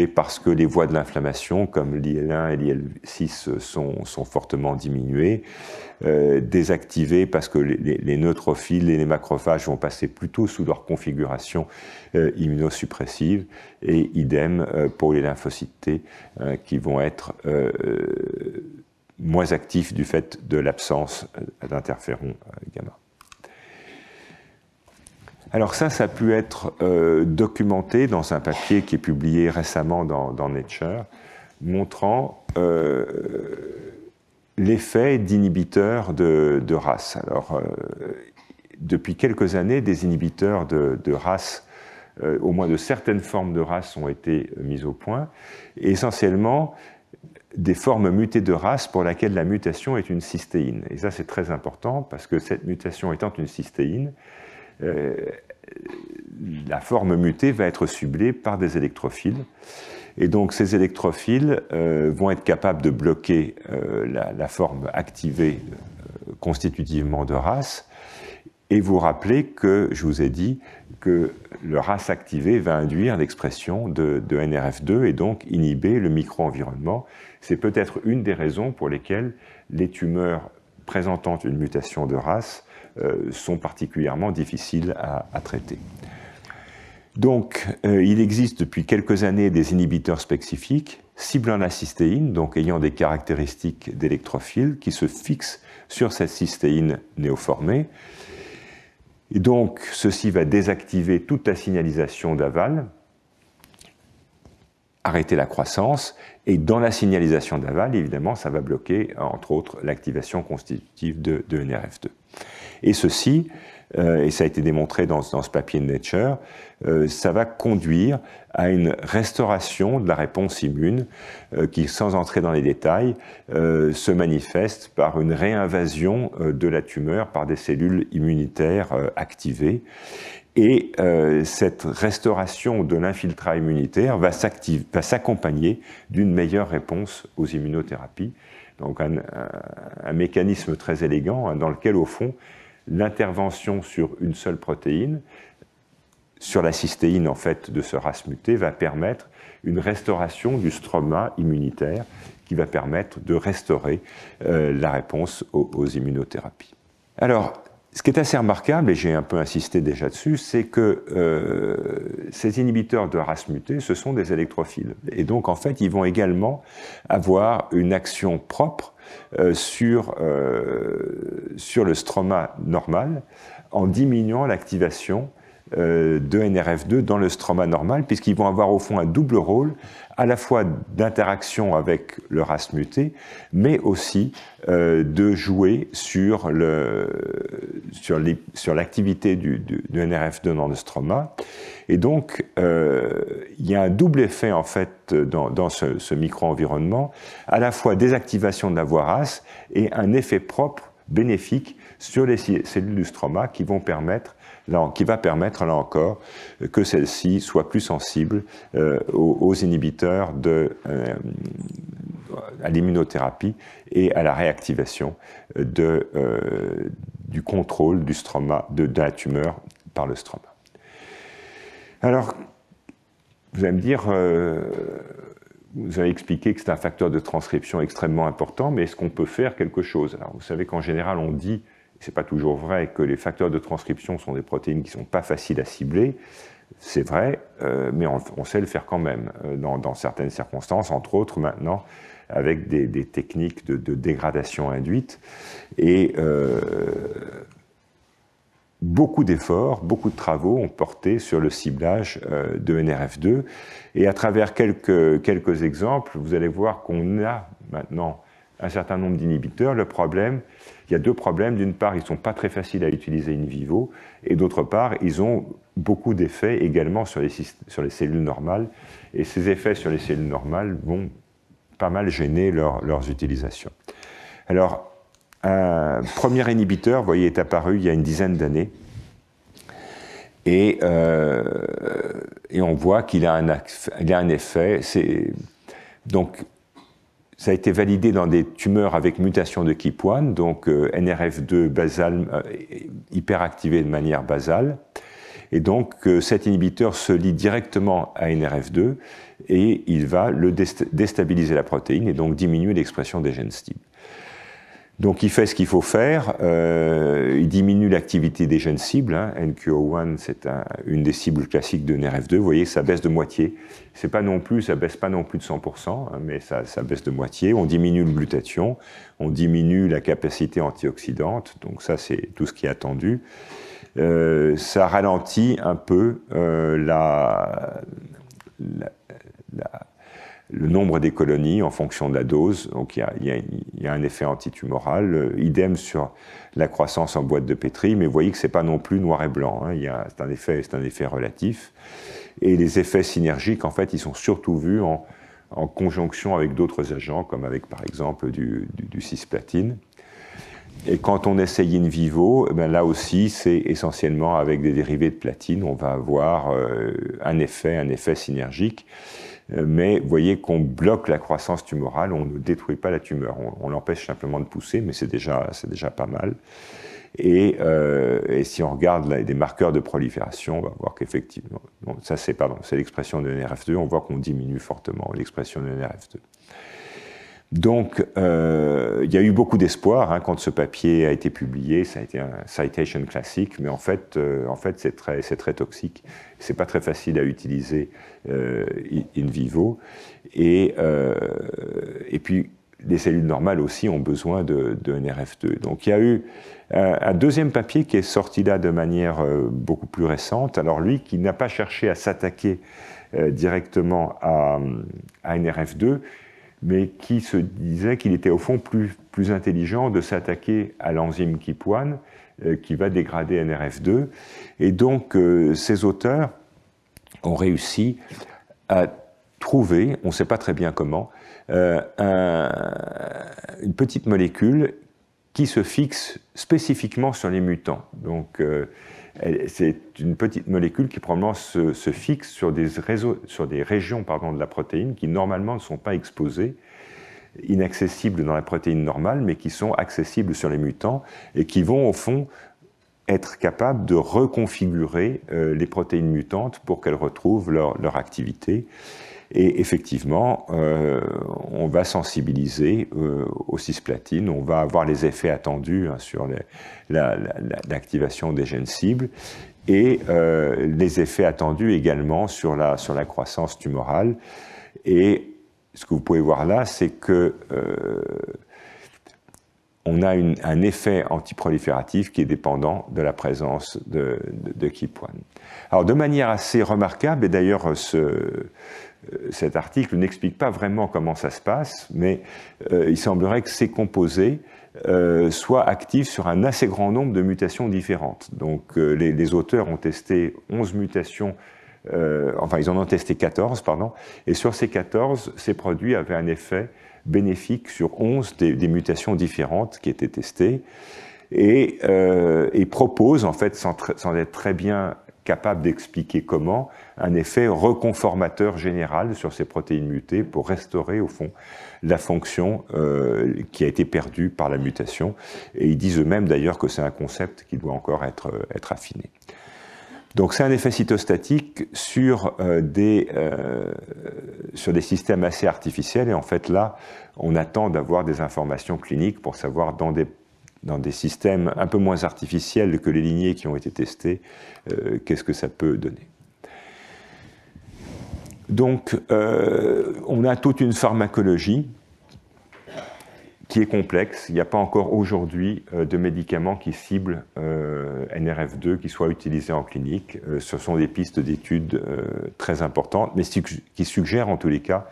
parce que les voies de l'inflammation, comme l'IL1 et l'IL6, sont fortement diminuées, désactivées parce que les neutrophiles et les macrophages vont passer plutôt sous leur configuration immunosuppressive, et idem pour les lymphocytes T qui vont être moins actifs du fait de l'absence d'interféron gamma. Alors ça a pu être documenté dans un papier qui est publié récemment dans Nature, montrant l'effet d'inhibiteurs de RAS. Alors, depuis quelques années, des inhibiteurs de RAS, au moins de certaines formes de RAS, ont été mis au point, et essentiellement des formes mutées de RAS pour laquelle la mutation est une cystéine. Et ça, c'est très important, parce que cette mutation étant une cystéine, la forme mutée va être ciblée par des électrophiles. Et donc ces électrophiles vont être capables de bloquer la forme activée constitutivement de RAS. Et vous rappelez que je vous ai dit que le RAS activé va induire l'expression de NRF2 et donc inhiber le micro-environnement. C'est peut-être une des raisons pour lesquelles les tumeurs présentant une mutation de RAS sont particulièrement difficiles à traiter. Donc, il existe depuis quelques années des inhibiteurs spécifiques ciblant la cystéine, donc ayant des caractéristiques d'électrophiles, qui se fixent sur cette cystéine néoformée. Et donc, ceci va désactiver toute la signalisation d'aval, arrêter la croissance, et dans la signalisation d'aval, évidemment, ça va bloquer, entre autres, l'activation constitutive de NRF2. Et ceci, et ça a été démontré dans ce papier de Nature, ça va conduire à une restauration de la réponse immune qui, sans entrer dans les détails, se manifeste par une réinvasion de la tumeur par des cellules immunitaires activées. Et cette restauration de l'infiltrat immunitaire va s'accompagner d'une meilleure réponse aux immunothérapies. Donc un mécanisme très élégant, hein, dans lequel, au fond, l'intervention sur une seule protéine, sur la cystéine en fait de ce RAS muté, va permettre une restauration du stroma immunitaire qui va permettre de restaurer la réponse aux immunothérapies. Alors, ce qui est assez remarquable, et j'ai un peu insisté déjà dessus, c'est que ces inhibiteurs de RAS muté, ce sont des électrophiles. Et donc, en fait, ils vont également avoir une action propre sur le stroma normal en diminuant l'activation de NRF2 dans le stroma normal, puisqu'ils vont avoir au fond un double rôle, à la fois d'interaction avec le RAS muté, mais aussi de jouer sur l'activité de NRF2 dans le stroma. Et donc, il y a un double effet en fait dans ce micro-environnement, à la fois désactivation de la voie RAS et un effet propre, bénéfique, sur les cellules du stroma qui va permettre là encore que celles-ci soient plus sensibles aux inhibiteurs à l'immunothérapie et à la réactivation du contrôle du stroma, de la tumeur par le stroma. Alors, vous allez me dire, vous avez expliqué que c'est un facteur de transcription extrêmement important, mais est-ce qu'on peut faire quelque chose? Alors, vous savez qu'en général, on dit, c'est pas toujours vrai, que les facteurs de transcription sont des protéines qui sont pas faciles à cibler. C'est vrai, mais on sait le faire quand même dans certaines circonstances, entre autres maintenant avec des techniques de dégradation induite. Et beaucoup d'efforts, beaucoup de travaux ont porté sur le ciblage de NRF2. Et à travers quelques exemples, vous allez voir qu'on a maintenant un certain nombre d'inhibiteurs. Le problème, il y a deux problèmes. D'une part, ils ne sont pas très faciles à utiliser in vivo, et d'autre part, ils ont beaucoup d'effets également sur les cellules normales. Et ces effets sur les cellules normales vont pas mal gêner leurs utilisations. Alors, un premier inhibiteur, vous voyez, est apparu il y a une dizaine d'années. Et on voit qu'il a un effet. Donc, ça a été validé dans des tumeurs avec mutation de KEAP1, donc NRF2 basal, hyperactivé de manière basale. Et donc, cet inhibiteur se lie directement à NRF2 et il va déstabiliser la protéine et donc diminuer l'expression des gènes cibles. Donc, il fait ce qu'il faut faire. Il diminue l'activité des gènes cibles. Hein. NQO1, c'est une des cibles classiques de NRF2. Vous voyez, ça baisse de moitié. Ça baisse pas non plus de 100%, hein, mais ça baisse de moitié. On diminue le glutathion, on diminue la capacité antioxydante. Donc, ça, c'est tout ce qui est attendu. Ça ralentit un peu le nombre des colonies en fonction de la dose, donc il y a un effet antitumoral, idem sur la croissance en boîte de Petri, mais vous voyez que ce n'est pas non plus noir et blanc, hein, c'est un effet relatif. Et les effets synergiques, en fait, ils sont surtout vus en conjonction avec d'autres agents, comme avec par exemple du cisplatine. Et quand on essaye in vivo, ben là aussi, c'est essentiellement avec des dérivés de platine, on va avoir un effet synergique. Mais vous voyez qu'on bloque la croissance tumorale, on ne détruit pas la tumeur, on l'empêche simplement de pousser, mais c'est déjà pas mal. Et si on regarde des marqueurs de prolifération, on va voir qu'effectivement, c'est l'expression de NRF2, on voit qu'on diminue fortement l'expression de NRF2. Donc, il y a eu beaucoup d'espoir hein, quand ce papier a été publié. Ça a été un citation classique, mais en fait c'est très toxique. C'est pas très facile à utiliser in vivo. Et puis, les cellules normales aussi ont besoin de NRF2. Donc, il y a eu un deuxième papier qui est sorti là de manière beaucoup plus récente. Alors, lui, qui n'a pas cherché à s'attaquer directement à NRF2, mais qui se disait qu'il était au fond plus intelligent de s'attaquer à l'enzyme KEAP1 qui va dégrader NRF2. Et donc, ces auteurs ont réussi à trouver, on ne sait pas très bien comment, une petite molécule qui se fixe spécifiquement sur les mutants. Donc, c'est une petite molécule qui probablement se fixe sur des régions de la protéine qui normalement ne sont pas exposées, inaccessibles dans la protéine normale, mais qui sont accessibles sur les mutants et qui vont au fond être capables de reconfigurer les protéines mutantes pour qu'elles retrouvent leur activité. Et effectivement, on va sensibiliser aux cisplatines, on va avoir les effets attendus sur l'activation des gènes cibles et les effets attendus également sur la croissance tumorale. Et ce que vous pouvez voir là, c'est que on a un effet antiprolifératif qui est dépendant de la présence de KEAP1. Alors, de manière assez remarquable, et d'ailleurs cet article n'explique pas vraiment comment ça se passe, mais il semblerait que ces composés soient actifs sur un assez grand nombre de mutations différentes. Donc, les auteurs ont testé 11 mutations, enfin, ils en ont testé 14, pardon, et sur ces 14, ces produits avaient un effet bénéfique sur 11 des mutations différentes qui étaient testées, et proposent, en fait, sans être très bien capable d'expliquer comment, un effet reconformateur général sur ces protéines mutées pour restaurer, au fond, la fonction qui a été perdue par la mutation. Et ils disent eux-mêmes, d'ailleurs, que c'est un concept qui doit encore être affiné. Donc, c'est un effet cytostatique sur des systèmes assez artificiels. Et en fait, là, on attend d'avoir des informations cliniques pour savoir dans des systèmes un peu moins artificiels que les lignées qui ont été testées, qu'est-ce que ça peut donner. Donc, on a toute une pharmacologie qui est complexe. Il n'y a pas encore aujourd'hui de médicaments qui ciblent NRF2 qui soient utilisés en clinique. Ce sont des pistes d'études très importantes, mais qui suggèrent en tous les cas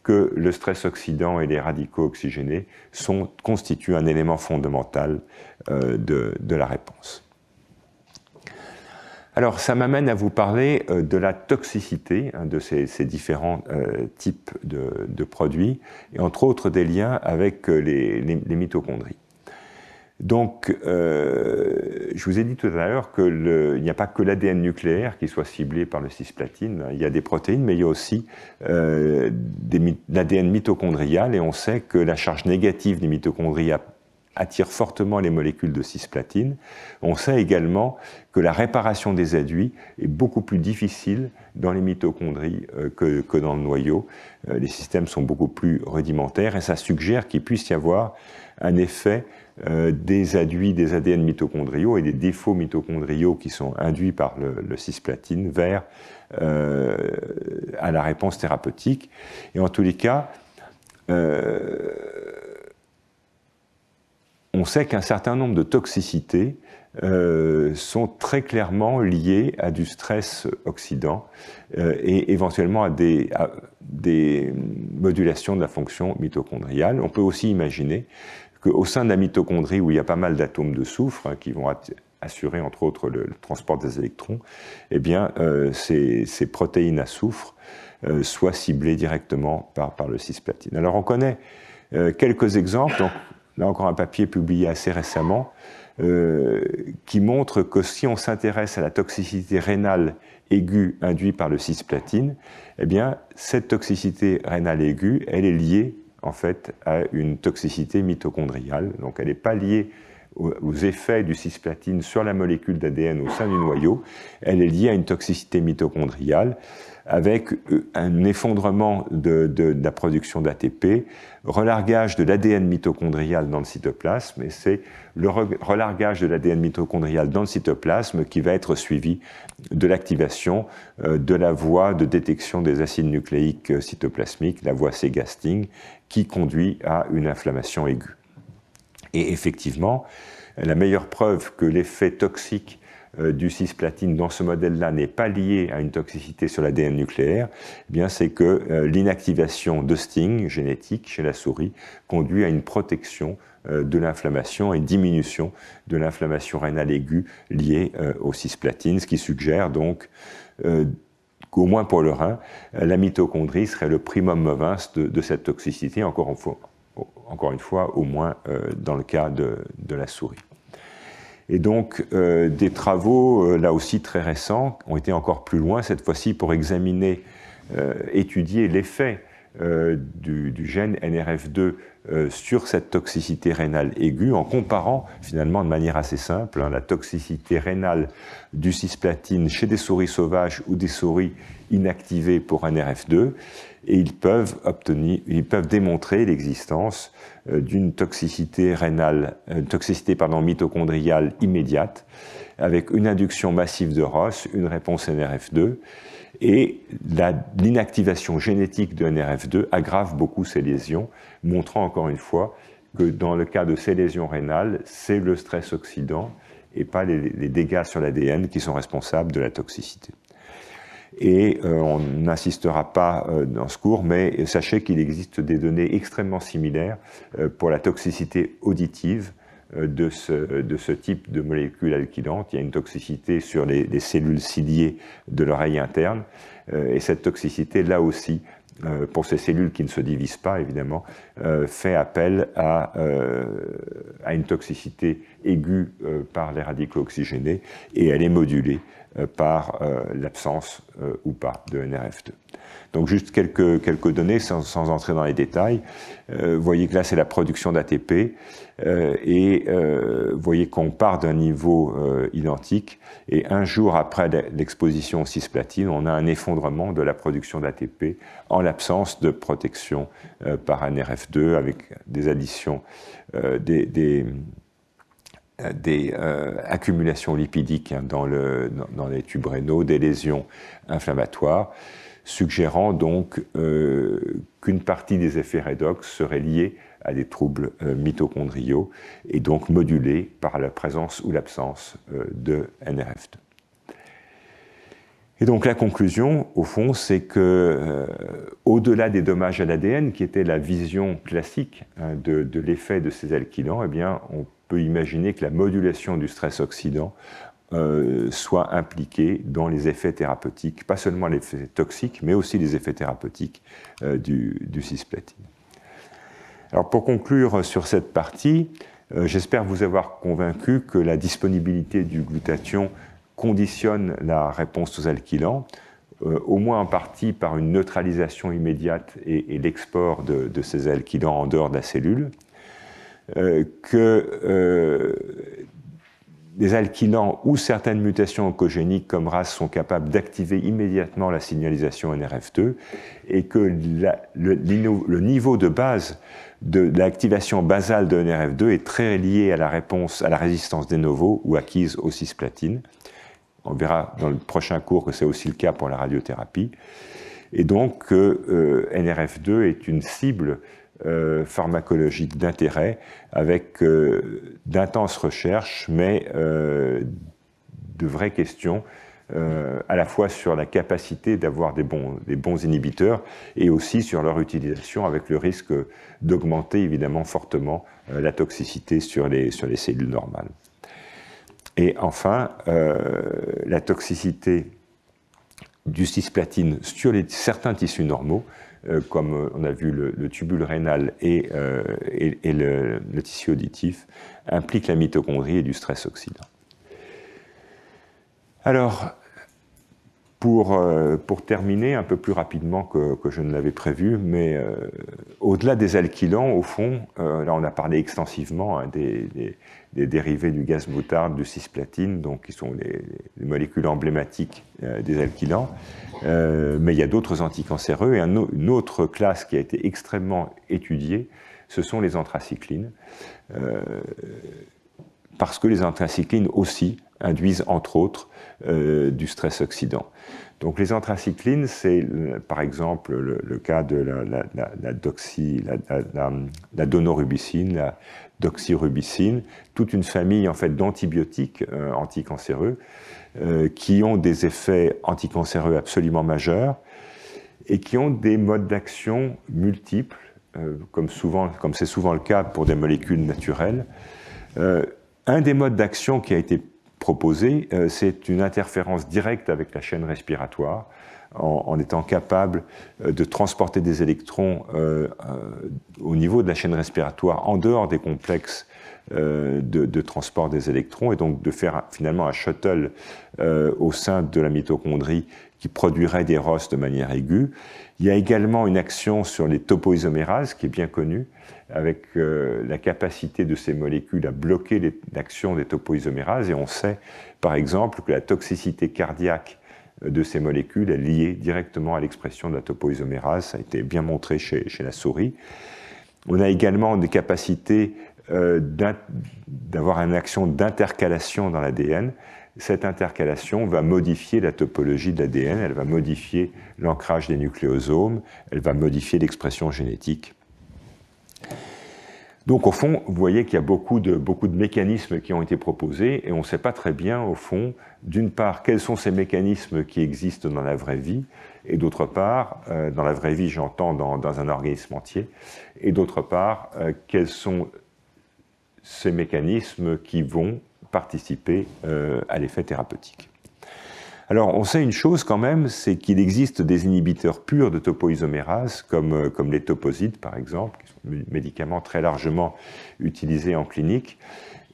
que le stress oxydant et les radicaux oxygénés constituent un élément fondamental de la réponse. Alors, ça m'amène à vous parler de la toxicité de ces différents types de produits, et entre autres des liens avec les mitochondries. Donc, je vous ai dit tout à l'heure qu'il n'y a pas que l'ADN nucléaire qui soit ciblé par le cisplatine. Il y a des protéines, mais il y a aussi l'ADN mitochondrial, et on sait que la charge négative des mitochondries attire fortement les molécules de cisplatine. On sait également que la réparation des adduits est beaucoup plus difficile dans les mitochondries que dans le noyau. Les systèmes sont beaucoup plus rudimentaires, et ça suggère qu'il puisse y avoir un effet des adduits des ADN mitochondriaux et des défauts mitochondriaux qui sont induits par le cisplatine vers à la réponse thérapeutique. Et en tous les cas, on sait qu'un certain nombre de toxicités sont très clairement liées à du stress oxydant et éventuellement à des modulations de la fonction mitochondriale. On peut aussi imaginer qu'au sein de la mitochondrie, où il y a pas mal d'atomes de soufre qui vont assurer entre autres le transport des électrons, eh bien, ces protéines à soufre soient ciblées directement par le cisplatine. Alors on connaît quelques exemples. Donc, là encore un papier publié assez récemment qui montre que si on s'intéresse à la toxicité rénale aiguë induite par le cisplatine, eh bien, cette toxicité rénale aiguë, elle est liée en fait à une toxicité mitochondriale. Donc elle n'est pas liée aux effets du cisplatine sur la molécule d'ADN au sein du noyau, elle est liée à une toxicité mitochondriale avec un effondrement de la production d'ATP, relargage de l'ADN mitochondrial dans le cytoplasme, et c'est le relargage de l'ADN mitochondrial dans le cytoplasme qui va être suivi de l'activation de la voie de détection des acides nucléiques cytoplasmiques, la voie C-gasting, qui conduit à une inflammation aiguë. Et effectivement, la meilleure preuve que l'effet toxique du cisplatine dans ce modèle-là n'est pas liée à une toxicité sur l'ADN nucléaire, eh bien c'est que l'inactivation de STING génétique chez la souris conduit à une protection de l'inflammation et une diminution de l'inflammation rénale aiguë liée au cisplatine, ce qui suggère donc qu'au moins pour le rein, la mitochondrie serait le primum movens de cette toxicité, encore une fois, au moins dans le cas de la souris. Et donc, des travaux, là aussi très récents, ont été encore plus loin, cette fois-ci pour examiner, étudier l'effet du gène NRF2 sur cette toxicité rénale aiguë, en comparant finalement de manière assez simple la toxicité rénale du cisplatine chez des souris sauvages ou des souris inactivées pour NRF2, et ils peuvent démontrer l'existence d'une toxicité mitochondriale immédiate avec une induction massive de ROS, une réponse NRF2, et l'inactivation génétique de NRF2 aggrave beaucoup ces lésions, montrant encore une fois que dans le cas de ces lésions rénales, c'est le stress oxydant et pas les dégâts sur l'ADN qui sont responsables de la toxicité. Et on n'insistera pas dans ce cours, mais sachez qu'il existe des données extrêmement similaires pour la toxicité auditive de ce type de molécules alkylantes. Il y a une toxicité sur les cellules ciliées de l'oreille interne, et cette toxicité, là aussi, pour ces cellules qui ne se divisent pas, évidemment, fait appel à une toxicité aiguë par les radicaux oxygénés, et elle est modulée par l'absence ou pas de NRF2. Donc juste quelques données sans entrer dans les détails. Vous voyez que là c'est la production d'ATP et vous voyez qu'on part d'un niveau identique et un jour après l'exposition au cisplatine, on a un effondrement de la production d'ATP en l'absence de protection par NRF2 avec des additions, des accumulations lipidiques dans les tubes rénaux, des lésions inflammatoires, suggérant donc qu'une partie des effets redox serait liée à des troubles mitochondriaux et donc modulés par la présence ou l'absence de NRF2. Et donc la conclusion, au fond, c'est que au-delà des dommages à l'ADN, qui était la vision classique de l'effet de ces alkylants, eh bien, on peut imaginer que la modulation du stress oxydant soit impliquée dans les effets thérapeutiques, pas seulement les effets toxiques, mais aussi les effets thérapeutiques du cisplatine. Alors pour conclure sur cette partie, j'espère vous avoir convaincu que la disponibilité du glutathion conditionne la réponse aux alkylants, au moins en partie par une neutralisation immédiate et l'export de ces alkylants en dehors de la cellule, que les alkylants ou certaines mutations oncogéniques comme RAS sont capables d'activer immédiatement la signalisation NRF2 et que le niveau de base de l'activation basale de NRF2 est très lié à la réponse à la résistance de novo ou acquise au cisplatine. On verra dans le prochain cours que c'est aussi le cas pour la radiothérapie. Et donc, NRF2 est une cible pharmacologique d'intérêt avec d'intenses recherches, mais de vraies questions à la fois sur la capacité d'avoir des bons inhibiteurs et aussi sur leur utilisation avec le risque d'augmenter évidemment fortement la toxicité sur les cellules normales. Et enfin, la toxicité du cisplatine sur certains tissus normaux, comme on a vu le tubule rénal et le tissu auditif, implique la mitochondrie et du stress oxydant. Alors, pour terminer un peu plus rapidement que je ne l'avais prévu, mais au-delà des alkylants, au fond, là on a parlé extensivement des dérivés du gaz moutarde, du cisplatine, donc qui sont les molécules emblématiques des alkylants, mais il y a d'autres anticancéreux, et une autre classe qui a été extrêmement étudiée, ce sont les anthracyclines, parce que les anthracyclines aussi induisent entre autres du stress oxydant. Donc les anthracyclines, c'est par exemple le cas de la donorubicine, la doxyrubicine, toute une famille en fait d'antibiotiques anticancéreux qui ont des effets anticancéreux absolument majeurs et qui ont des modes d'action multiples, comme c'est souvent le cas pour des molécules naturelles. Un des modes d'action qui a été proposé, c'est une interférence directe avec la chaîne respiratoire, en étant capable de transporter des électrons au niveau de la chaîne respiratoire, en dehors des complexes de transport des électrons, et donc de faire finalement un shuttle au sein de la mitochondrie qui produirait des ROS de manière aiguë. Il y a également une action sur les topoisomérases qui est bien connue, avec la capacité de ces molécules à bloquer l'action des topoisomérases, et on sait par exemple que la toxicité cardiaque de ces molécules est liée directement à l'expression de la topoisomérase. Ça a été bien montré chez la souris. On a également des capacités d'avoir une action d'intercalation dans l'ADN. Cette intercalation va modifier la topologie de l'ADN, elle va modifier l'ancrage des nucléosomes, elle va modifier l'expression génétique. Donc au fond, vous voyez qu'il y a beaucoup de mécanismes qui ont été proposés et on ne sait pas très bien au fond, d'une part, quels sont ces mécanismes qui existent dans la vraie vie, et d'autre part, dans la vraie vie, j'entends dans un organisme entier, et d'autre part, quels sont ces mécanismes qui vont participer à l'effet thérapeutique. Alors, on sait une chose quand même, c'est qu'il existe des inhibiteurs purs de topoisomérase, comme les toposides, par exemple, qui sont des médicaments très largement utilisés en clinique.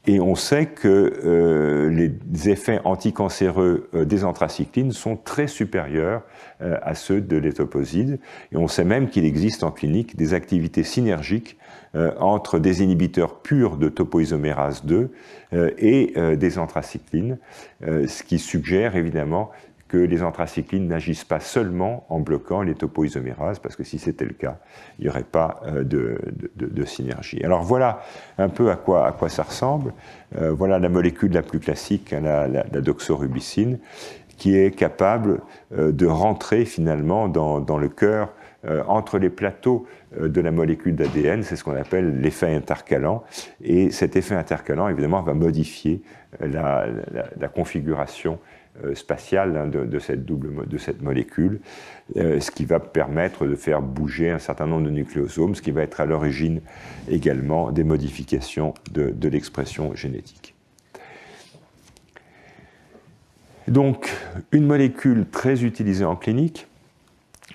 Et on sait que les effets anticancéreux des anthracyclines sont très supérieurs à ceux de l'étoposide. Et on sait même qu'il existe en clinique des activités synergiques entre des inhibiteurs purs de topoisomérase 2 et des anthracyclines, ce qui suggère évidemment que les anthracyclines n'agissent pas seulement en bloquant les topoisomérases, parce que si c'était le cas, il n'y aurait pas de synergie. Alors voilà un peu à quoi ça ressemble. Voilà la molécule la plus classique, la doxorubicine, qui est capable de rentrer finalement dans le cœur, entre les plateaux de la molécule d'ADN, c'est ce qu'on appelle l'effet intercalant, et cet effet intercalant, évidemment, va modifier la configuration spatiale de cette molécule, ce qui va permettre de faire bouger un certain nombre de nucléosomes, ce qui va être à l'origine également des modifications de l'expression génétique. Donc, une molécule très utilisée en clinique,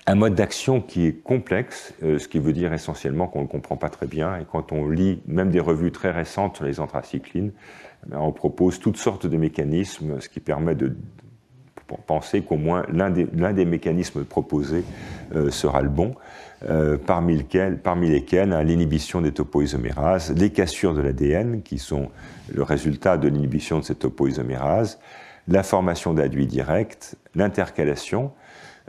un mode d'action qui est complexe, ce qui veut dire essentiellement qu'on ne le comprend pas très bien, et quand on lit même des revues très récentes sur les anthracyclines, on propose toutes sortes de mécanismes, ce qui permet de penser qu'au moins l'un des mécanismes proposés sera le bon, parmi lesquels l'inhibition des topoisomérases, les cassures de l'ADN, qui sont le résultat de l'inhibition de ces topoisomérases, la formation d'adduits directs, l'intercalation.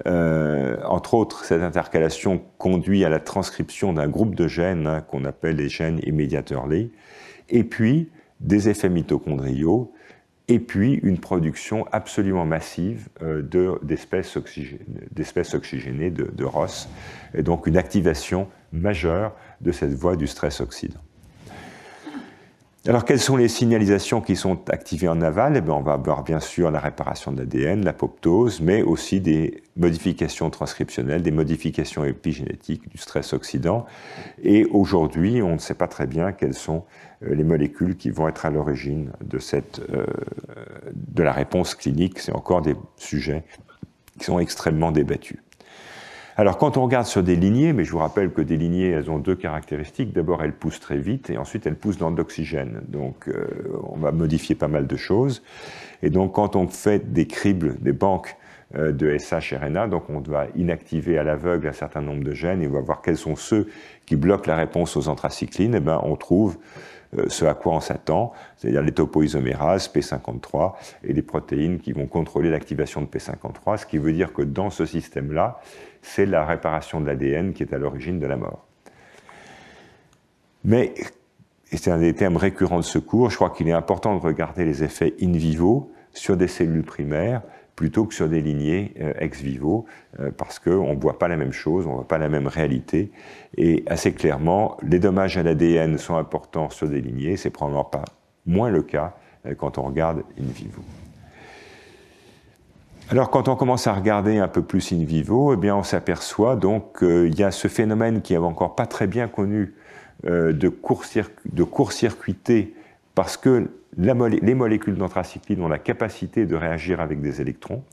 Entre autres, cette intercalation conduit à la transcription d'un groupe de gènes qu'on appelle les gènes immediate early, et puis des effets mitochondriaux, et puis une production absolument massive d'espèces oxygénées, de ROS, et donc une activation majeure de cette voie du stress oxydant. Alors, quelles sont les signalisations qui sont activées en aval? Eh bien, on va avoir bien sûr la réparation de l'ADN, l'apoptose, mais aussi des modifications transcriptionnelles, des modifications épigénétiques du stress oxydant. Et aujourd'hui, on ne sait pas très bien quelles sont les molécules qui vont être à l'origine de la réponse clinique. C'est encore des sujets qui sont extrêmement débattus. Alors, quand on regarde sur des lignées, mais je vous rappelle que des lignées, elles ont deux caractéristiques. D'abord, elles poussent très vite, et ensuite, elles poussent dans l'oxygène. Donc, on va modifier pas mal de choses. Et donc, quand on fait des cribles, des banques de SHRNA, donc on va inactiver à l'aveugle un certain nombre de gènes, et on va voir quels sont ceux qui bloquent la réponse aux anthracyclines. Et bien, on trouve ce à quoi on s'attend, c'est-à-dire les topoisomérases, P53, et les protéines qui vont contrôler l'activation de P53, ce qui veut dire que dans ce système-là, c'est la réparation de l'ADN qui est à l'origine de la mort. Mais et c'est un des termes récurrents de ce cours, je crois qu'il est important de regarder les effets in vivo sur des cellules primaires plutôt que sur des lignées ex vivo, parce qu'on ne voit pas la même chose, on ne voit pas la même réalité. Et assez clairement, les dommages à l'ADN sont importants sur des lignées, c'est probablement pas moins le cas quand on regarde in vivo. Alors, quand on commence à regarder un peu plus in vivo, eh bien, on s'aperçoit donc qu'il y a ce phénomène qui n'est encore pas très bien connu de court-circuité, parce que les molécules d'anthracycline ont la capacité de réagir avec des électrons,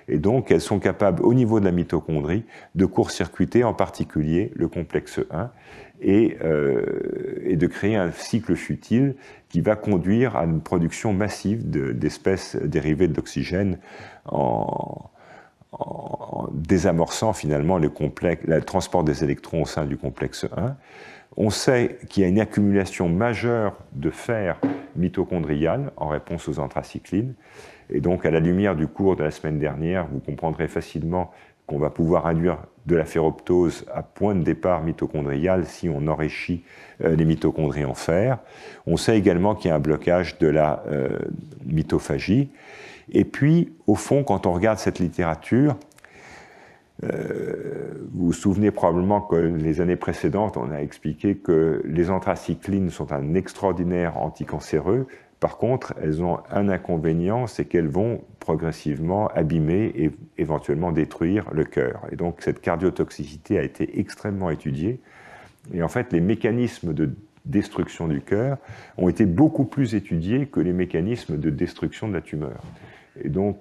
et donc elles sont capables, au niveau de la mitochondrie, de court-circuiter en particulier le complexe 1 et de créer un cycle futile qui va conduire à une production massive d'espèces dérivées d'oxygène en désamorçant finalement le transport des électrons au sein du complexe 1. On sait qu'il y a une accumulation majeure de fer mitochondrial en réponse aux anthracyclines. Et donc, à la lumière du cours de la semaine dernière, vous comprendrez facilement qu'on va pouvoir induire de la ferroptose à point de départ mitochondrial si on enrichit les mitochondries en fer. On sait également qu'il y a un blocage de la mitophagie. Et puis, au fond, quand on regarde cette littérature, vous vous souvenez probablement que les années précédentes, on a expliqué que les anthracyclines sont un extraordinaire anticancéreux. Par contre, elles ont un inconvénient, c'est qu'elles vont progressivement abîmer et éventuellement détruire le cœur. Et donc, cette cardiotoxicité a été extrêmement étudiée. Et en fait, les mécanismes de destruction du cœur ont été beaucoup plus étudiés que les mécanismes de destruction de la tumeur. Et donc,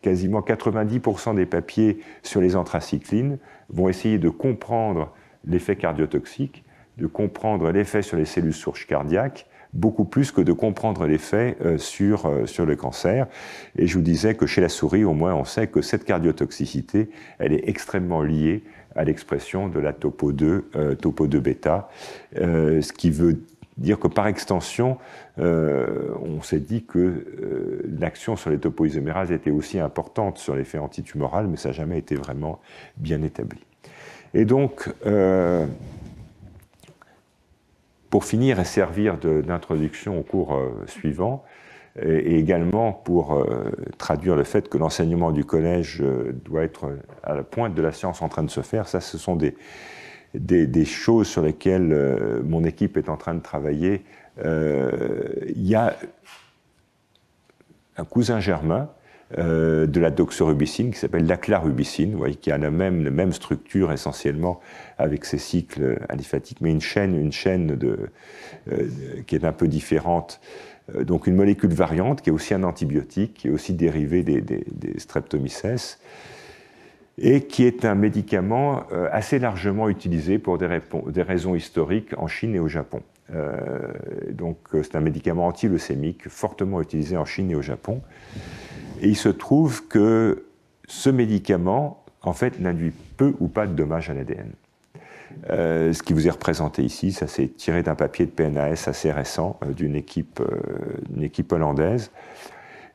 quasiment 90% des papiers sur les anthracyclines vont essayer de comprendre l'effet cardiotoxique, de comprendre l'effet sur les cellules souches cardiaques, beaucoup plus que de comprendre l'effet sur le cancer. Et je vous disais que chez la souris, au moins, on sait que cette cardiotoxicité, elle est extrêmement liée à l'expression de la topo2 bêta, ce qui veut dire que par extension, on s'est dit que l'action sur les topoisomérases était aussi importante sur l'effet antitumoral, mais ça n'a jamais été vraiment bien établi. Et donc, pour finir et servir d'introduction au cours suivant, et également pour traduire le fait que l'enseignement du collège doit être à la pointe de la science en train de se faire, ça, ce sont des choses sur lesquelles mon équipe est en train de travailler. Il y a un cousin germain de la doxorubicine qui s'appelle l'aclarubicine, vous voyez, qui a la même structure essentiellement avec ses cycles aliphatiques, mais une chaîne qui est un peu différente. Donc une molécule variante qui est aussi un antibiotique, qui est aussi dérivé des streptomyces, et qui est un médicament assez largement utilisé pour des raisons historiques en Chine et au Japon. Donc c'est un médicament anti-leucémique fortement utilisé en Chine et au Japon. Et il se trouve que ce médicament, en fait, n'induit peu ou pas de dommages à l'ADN. Ce qui vous est représenté ici, ça s'est tiré d'un papier de PNAS assez récent d'une équipe hollandaise,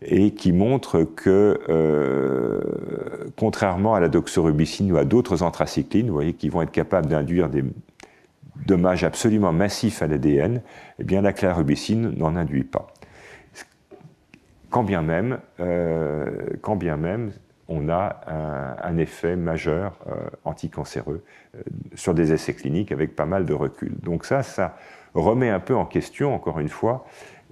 et qui montre que, contrairement à la doxorubicine ou à d'autres anthracyclines, vous voyez, qui vont être capables d'induire des dommages absolument massifs à l'ADN, eh bien la clarubicine n'en induit pas. Quand bien même on a un effet majeur anticancéreux sur des essais cliniques avec pas mal de recul. Donc ça remet un peu en question, encore une fois,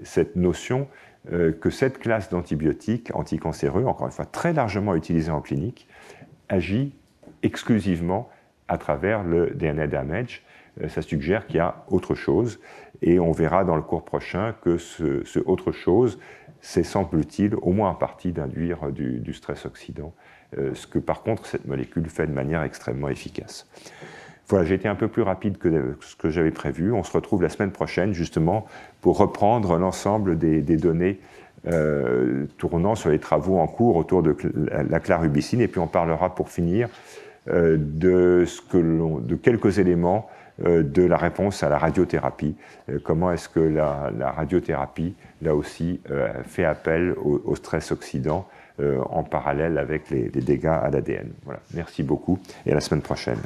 cette notion que cette classe d'antibiotiques anticancéreux, encore une fois très largement utilisée en clinique, agit exclusivement à travers le DNA damage. Ça suggère qu'il y a autre chose, et on verra dans le cours prochain que ce autre chose, c'est, semble-t-il, au moins en partie d'induire du stress oxydant, ce que par contre cette molécule fait de manière extrêmement efficace. Voilà, j'ai été un peu plus rapide que ce que j'avais prévu. On se retrouve la semaine prochaine justement pour reprendre l'ensemble des données tournant sur les travaux en cours autour de la clarubicine, et puis on parlera pour finir de quelques éléments de la réponse à la radiothérapie. Comment est-ce que la radiothérapie, là aussi, fait appel au stress oxydant en parallèle avec les dégâts à l'ADN. Voilà. Merci beaucoup et à la semaine prochaine.